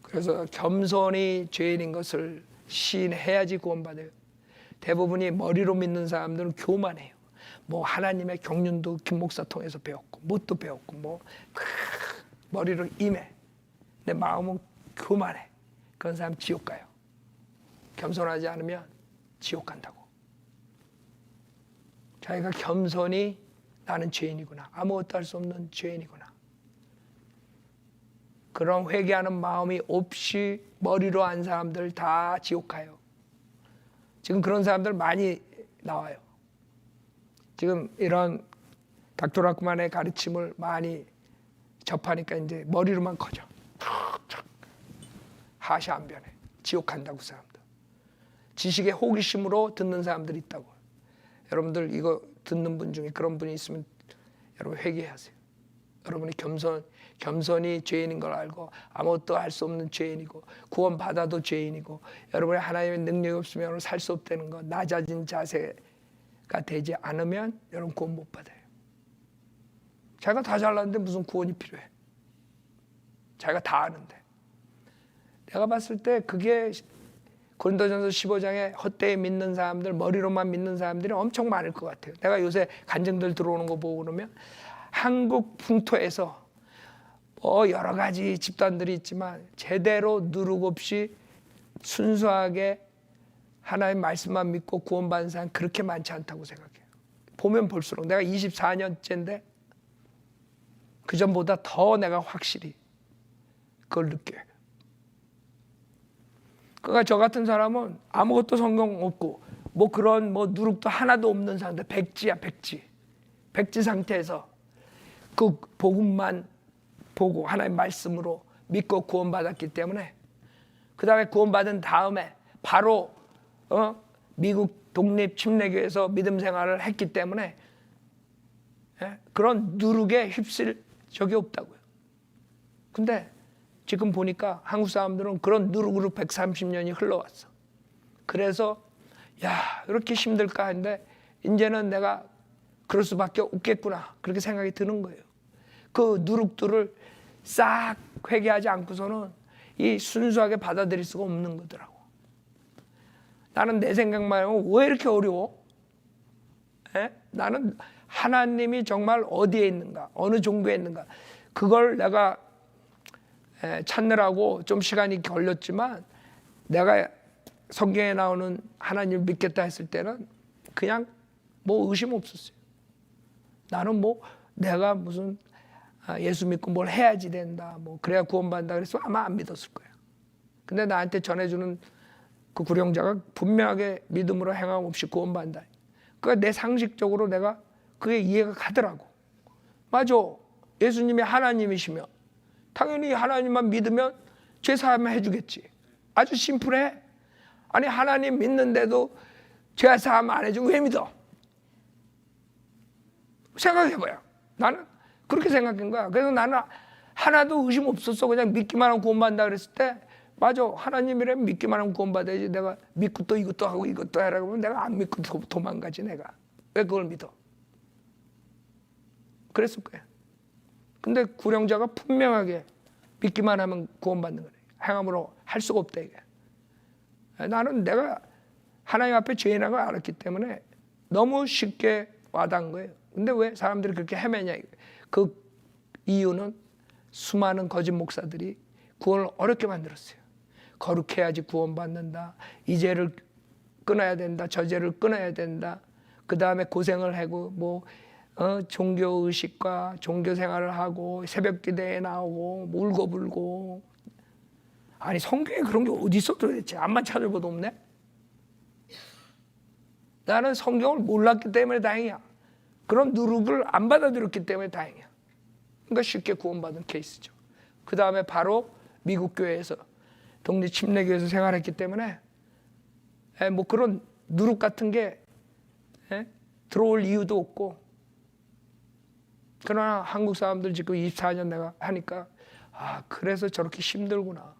그래서 겸손히 죄인인 것을 시인해야지 구원받아요. 대부분이 머리로 믿는 사람들은 교만해요. 뭐 하나님의 경륜도 김 목사 통해서 배웠고 뭣도 배웠고 뭐 머리로 임해. 내 마음은 교만해. 그런 사람 지옥 가요. 겸손하지 않으면 지옥 간다고. 자기가 겸손히 나는 죄인이구나. 아무것도 할 수 없는 죄인이구나. 그런 회개하는 마음이 없이 머리로 한 사람들 다 지옥 가요. 지금 그런 사람들 많이 나와요. 지금 이런 닥터라크만의 가르침을 많이 접하니까 이제 머리로만 커져. 하시 안 변해. 지옥 간다고 사람들. 지식의 호기심으로 듣는 사람들이 있다고. 여러분들 이거 듣는 분 중에 그런 분이 있으면 여러분 회개하세요. 여러분이 겸손히 죄인인 걸 알고 아무것도 할 수 없는 죄인이고 구원 받아도 죄인이고 여러분의 하나님의 능력이 없으면 살 수 없다는 거, 낮아진 자세가 되지 않으면 여러분 구원 못 받아요. 자기가 다 잘났는데 무슨 구원이 필요해? 자기가 다 아는데. 내가 봤을 때 그게 고린도전서 15장에 헛되이 믿는 사람들, 머리로만 믿는 사람들이 엄청 많을 것 같아요. 내가 요새 간증들 들어오는 거 보고 그러면 한국 풍토에서 뭐 여러 가지 집단들이 있지만 제대로 누룩 없이 순수하게 하나님 말씀만 믿고 구원받은 사람 그렇게 많지 않다고 생각해요. 보면 볼수록 내가 24년째인데 그전보다 더 내가 확실히 그걸 느껴요. 그러니까 저 같은 사람은 아무것도 성경 없고 뭐 그런 뭐 누룩도 하나도 없는 사람들, 백지야 백지 상태에서 그 복음만 보고 하나님 말씀으로 믿고 구원받았기 때문에 그 다음에 구원받은 다음에 바로 미국 독립 침례교에서 믿음 생활을 했기 때문에 그런 누룩에 휩쓸 적이 없다고요. 근데 지금 보니까 한국 사람들은 그런 누룩으로 130년이 흘러왔어. 그래서 야, 이렇게 힘들까 했는데 이제는 내가 그럴 수밖에 없겠구나, 그렇게 생각이 드는 거예요. 그 누룩들을 싹 회개하지 않고서는 이 순수하게 받아들일 수가 없는 거더라고. 나는 내 생각만 하면 왜 이렇게 어려워? 나는 하나님이 정말 어디에 있는가, 어느 종교에 있는가, 그걸 내가 찾느라고 좀 시간이 걸렸지만, 내가 성경에 나오는 하나님을 믿겠다 했을 때는 그냥 뭐 의심 없었어요. 나는 뭐 내가 무슨 예수 믿고 뭘 해야지 된다, 뭐 그래야 구원받는다 그래서 아마 안 믿었을 거야. 근데 나한테 전해주는 그 구령자가 분명하게 믿음으로 행함 없이 구원받는다. 그러니까 내 상식적으로 내가 그게 이해가 가더라고. 맞아, 예수님이 하나님이시며 당연히 하나님만 믿으면 죄 사함 해주겠지. 아주 심플해. 아니, 하나님 믿는데도 죄 사함 안 해주면 왜 믿어? 생각해봐요. 나는 그렇게 생각한 거야. 그래서 나는 하나도 의심 없었어. 그냥 믿기만 하면 구원받는다 그랬을 때, 맞아, 하나님이라면 믿기만 하면 구원받아야지. 내가 믿고 또 이것도 하고 이것도 하라고 하면 내가 안 믿고 도망가지. 내가 왜 그걸 믿어? 그랬을 거야. 근데 구령자가 분명하게 믿기만 하면 구원받는 거래. 행함으로 할 수가 없다 이게. 나는 내가 하나님 앞에 죄인한 걸 알았기 때문에 너무 쉽게 와닿은 거예요. 근데 왜 사람들이 그렇게 헤매냐. 그 이유는 수많은 거짓 목사들이 구원을 어렵게 만들었어요. 거룩해야지 구원받는다, 이 죄를 끊어야 된다, 저 죄를 끊어야 된다, 그 다음에 고생을 하고 뭐 종교의식과 종교생활을 하고 새벽기도에 나오고 뭐 울고불고. 아니, 성경에 그런 게 어디 있어 도대체? 암만 찾아봐도 없네. 나는 성경을 몰랐기 때문에 다행이야. 그런 누룩을 안 받아들였기 때문에 다행이야. 그러니까 쉽게 구원받은 케이스죠. 그 다음에 바로 미국 교회에서, 독립 침례교회에서 생활했기 때문에 뭐 그런 누룩 같은 게 들어올 이유도 없고. 그러나 한국 사람들 지금 24년 내가 하니까, 그래서 저렇게 힘들구나.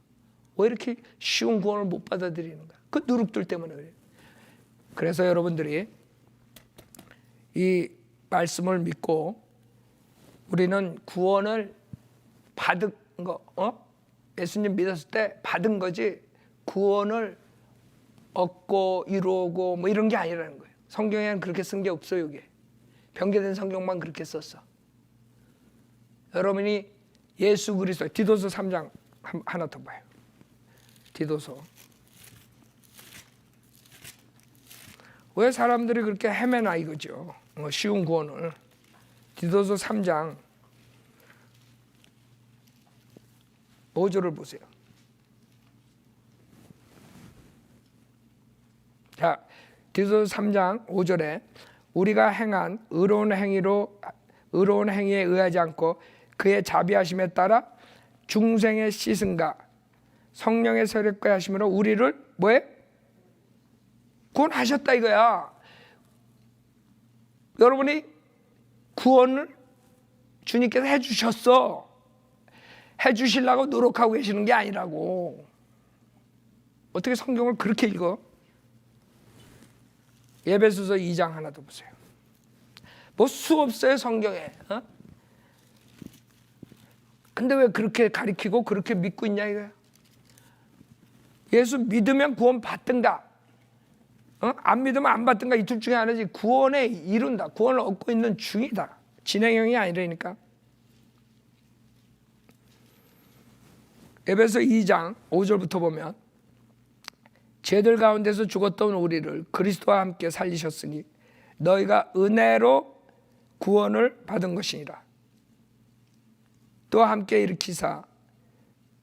왜 이렇게 쉬운 구원을 못 받아들이는가? 그 누룩들 때문에 그래요. 그래서 여러분들이 이 말씀을 믿고 우리는 구원을 받은 거, 예수님 믿었을 때 받은 거지, 구원을 얻고 이루고 뭐 이런 게 아니라는 거예요. 성경에는 그렇게 쓴 게 없어요. 이게 변개된 성경만 그렇게 썼어. 여러분이 예수 그리스도, 디도서 3장 하나 더 봐요. 디도서. 왜 사람들이 그렇게 헤매나 이거죠. 쉬운 구원을. 디도서 3장 5절을 보세요. 자, 디도서 3장 5절에 우리가 행한 의로운 행위에 의하지 않고 그의 자비하심에 따라 중생의 씻음과 성령의 세력과 하심으로 우리를 뭐해? 구원하셨다 이거야. 여러분이 구원을 주님께서 해주셨어. 해주시려고 노력하고 계시는 게 아니라고. 어떻게 성경을 그렇게 읽어? 에베소서 2장 하나 더 보세요. 뭐 수 없어요 성경에. 근데 왜 그렇게 가리키고 그렇게 믿고 있냐 이거야. 예수 믿으면 구원 받든가, 안 믿으면 안 받든가, 이 둘 중에 하나지. 구원에 이룬다, 구원을 얻고 있는 중이다, 진행형이 아니라니까. 에베소 2장 5절부터 보면, 죄들 가운데서 죽었던 우리를 그리스도와 함께 살리셨으니 너희가 은혜로 구원을 받은 것이니라. 또 함께 일으키사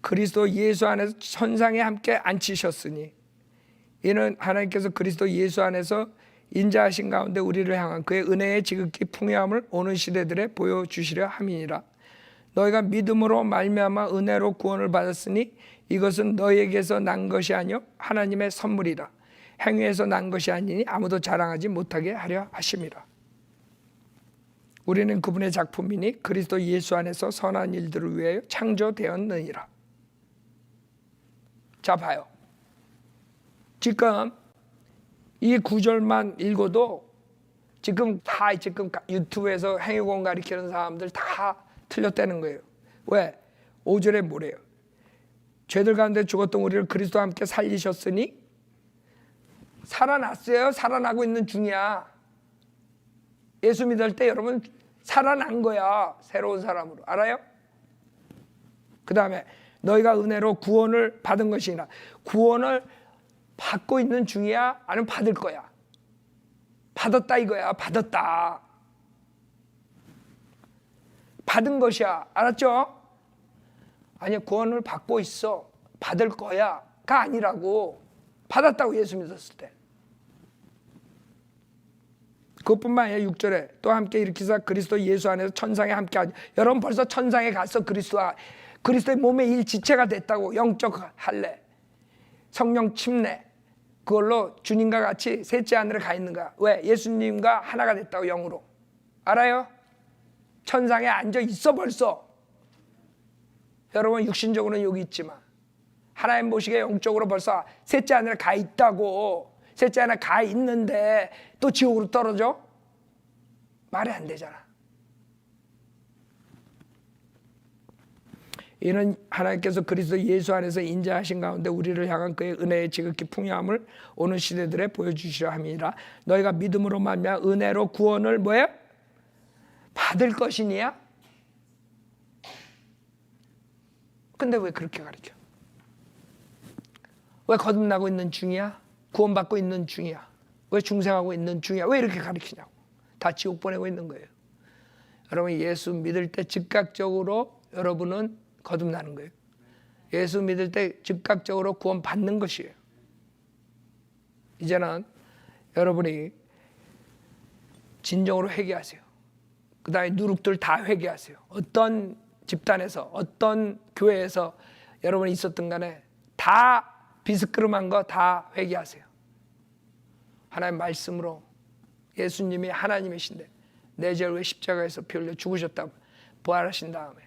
그리스도 예수 안에서 천상에 함께 앉히셨으니 이는 하나님께서 그리스도 예수 안에서 인자하신 가운데 우리를 향한 그의 은혜의 지극히 풍요함을 오는 시대들에 보여주시려 함이니라. 너희가 믿음으로 말미암아 은혜로 구원을 받았으니 이것은 너희에게서 난 것이 아니요 하나님의 선물이라. 행위에서 난 것이 아니니 아무도 자랑하지 못하게 하려 하심이라. 우리는 그분의 작품이니 그리스도 예수 안에서 선한 일들을 위하여 창조되었느니라. 자 봐요. 지금 이 구절만 읽어도 지금 유튜브에서 행위공 가리키는 사람들 다 틀렸다는 거예요. 왜? 5절에 뭐래요? 죄들 가운데 죽었던 우리를 그리스도와 함께 살리셨으니 살아났어요. 살아나고 있는 중이야. 예수 믿을 때 여러분 살아난 거야. 새로운 사람으로. 알아요? 그 다음에 너희가 은혜로 구원을 받은 것이나 구원을 받고 있는 중이야? 아니면 받을 거야? 받았다 이거야. 받았다. 받은 것이야. 알았죠? 아니 구원을 받고 있어. 받을 거야가 아니라고. 받았다고 예수 믿었을 때. 그것뿐만 아니라 6절에 또 함께 일으키사 그리스도 예수 안에서 천상에 함께 하지. 여러분 벌써 천상에 갔어. 그리스도의 몸의 일지체가 됐다고. 영적 할례, 성령 침례, 그걸로 주님과 같이 셋째 하늘에 가 있는 거야. 왜? 예수님과 하나가 됐다고. 영으로. 알아요? 천상에 앉아 있어 벌써. 여러분 육신적으로는 여기 있지만 하나님 보시기에 영적으로 벌써 셋째 하늘에 가 있다고. 셋째 하늘에 가 있는데 또 지옥으로 떨어져? 말이 안 되잖아. 이는 하나님께서 그리스도 예수 안에서 인자하신 가운데 우리를 향한 그의 은혜의 지극히 풍요함을 오는 시대들에 보여주시려 함이라. 너희가 믿음으로 말미암아 은혜로 구원을 뭐예요? 받을 것이니야? 근데 왜 그렇게 가르쳐? 왜 거듭나고 있는 중이야? 구원받고 있는 중이야? 왜 중생하고 있는 중이야? 왜 이렇게 가르치냐고. 다 지옥 보내고 있는 거예요. 여러분 예수 믿을 때 즉각적으로 여러분은 거듭나는 거예요. 예수 믿을 때 즉각적으로 구원받는 것이에요. 이제는 여러분이 진정으로 회개하세요. 그 다음에 누룩들 다 회개하세요. 어떤 집단에서 어떤 교회에서 여러분이 있었든 간에 다 비스끄름한 거 다 회개하세요. 하나님 말씀으로 예수님이 하나님이신데 내 죄를 왜 십자가에서 피 흘려 죽으셨다고 부활하신 다음에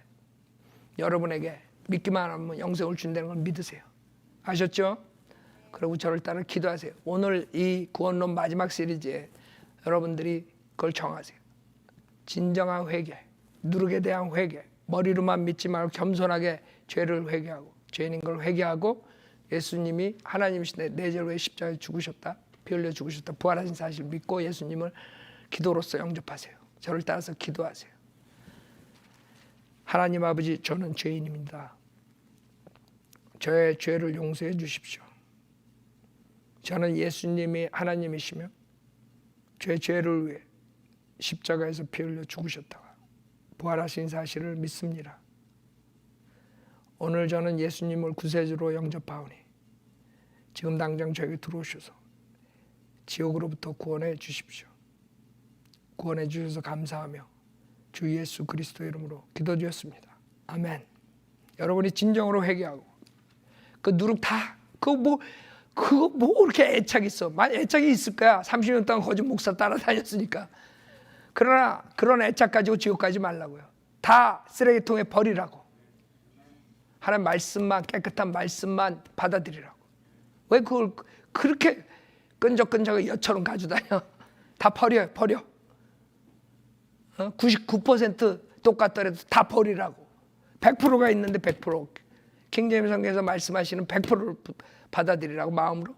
여러분에게 믿기만 하면 영생을 준다는 걸 믿으세요. 아셨죠? 그리고 저를 따라 기도하세요. 오늘 이 구원론 마지막 시리즈에 여러분들이 그걸 정하세요. 진정한 회개, 누룩에 대한 회개, 머리로만 믿지 말고 겸손하게 죄를 회개하고 죄인인 걸 회개하고 예수님이 하나님이신데 내 죄를 왜 십자가에 죽으셨다, 피 흘려 죽으셨다, 부활하신 사실 믿고 예수님을 기도로서 영접하세요. 저를 따라서 기도하세요. 하나님 아버지, 저는 죄인입니다. 저의 죄를 용서해 주십시오. 저는 예수님이 하나님이시며 제 죄를 위해 십자가에서 피 흘려 죽으셨다가 부활하신 사실을 믿습니다. 오늘 저는 예수님을 구세주로 영접하오니 지금 당장 저에게 들어오셔서 지옥으로부터 구원해 주십시오. 구원해 주셔서 감사하며 주 예수 그리스도의 이름으로 기도드렸습니다. 아멘. 여러분이 진정으로 회개하고 그 누룩 다 그거 뭐 그렇게 애착이 있어. 애착이 있을 거야. 30년 동안 거짓 목사 따라다녔으니까. 그러나 그런 애착 가지고 지옥 가지 말라고요. 다 쓰레기통에 버리라고. 하나님 말씀만, 깨끗한 말씀만 받아들이라고. 왜 그걸 그렇게 끈적끈적 여처럼 가지고 다녀? 다 버려. 99% 똑같더라도 다 버리라고. 100%가 있는데 100%. 킹제임스 성경에서 말씀하시는 100%를 받아들이라고 마음으로.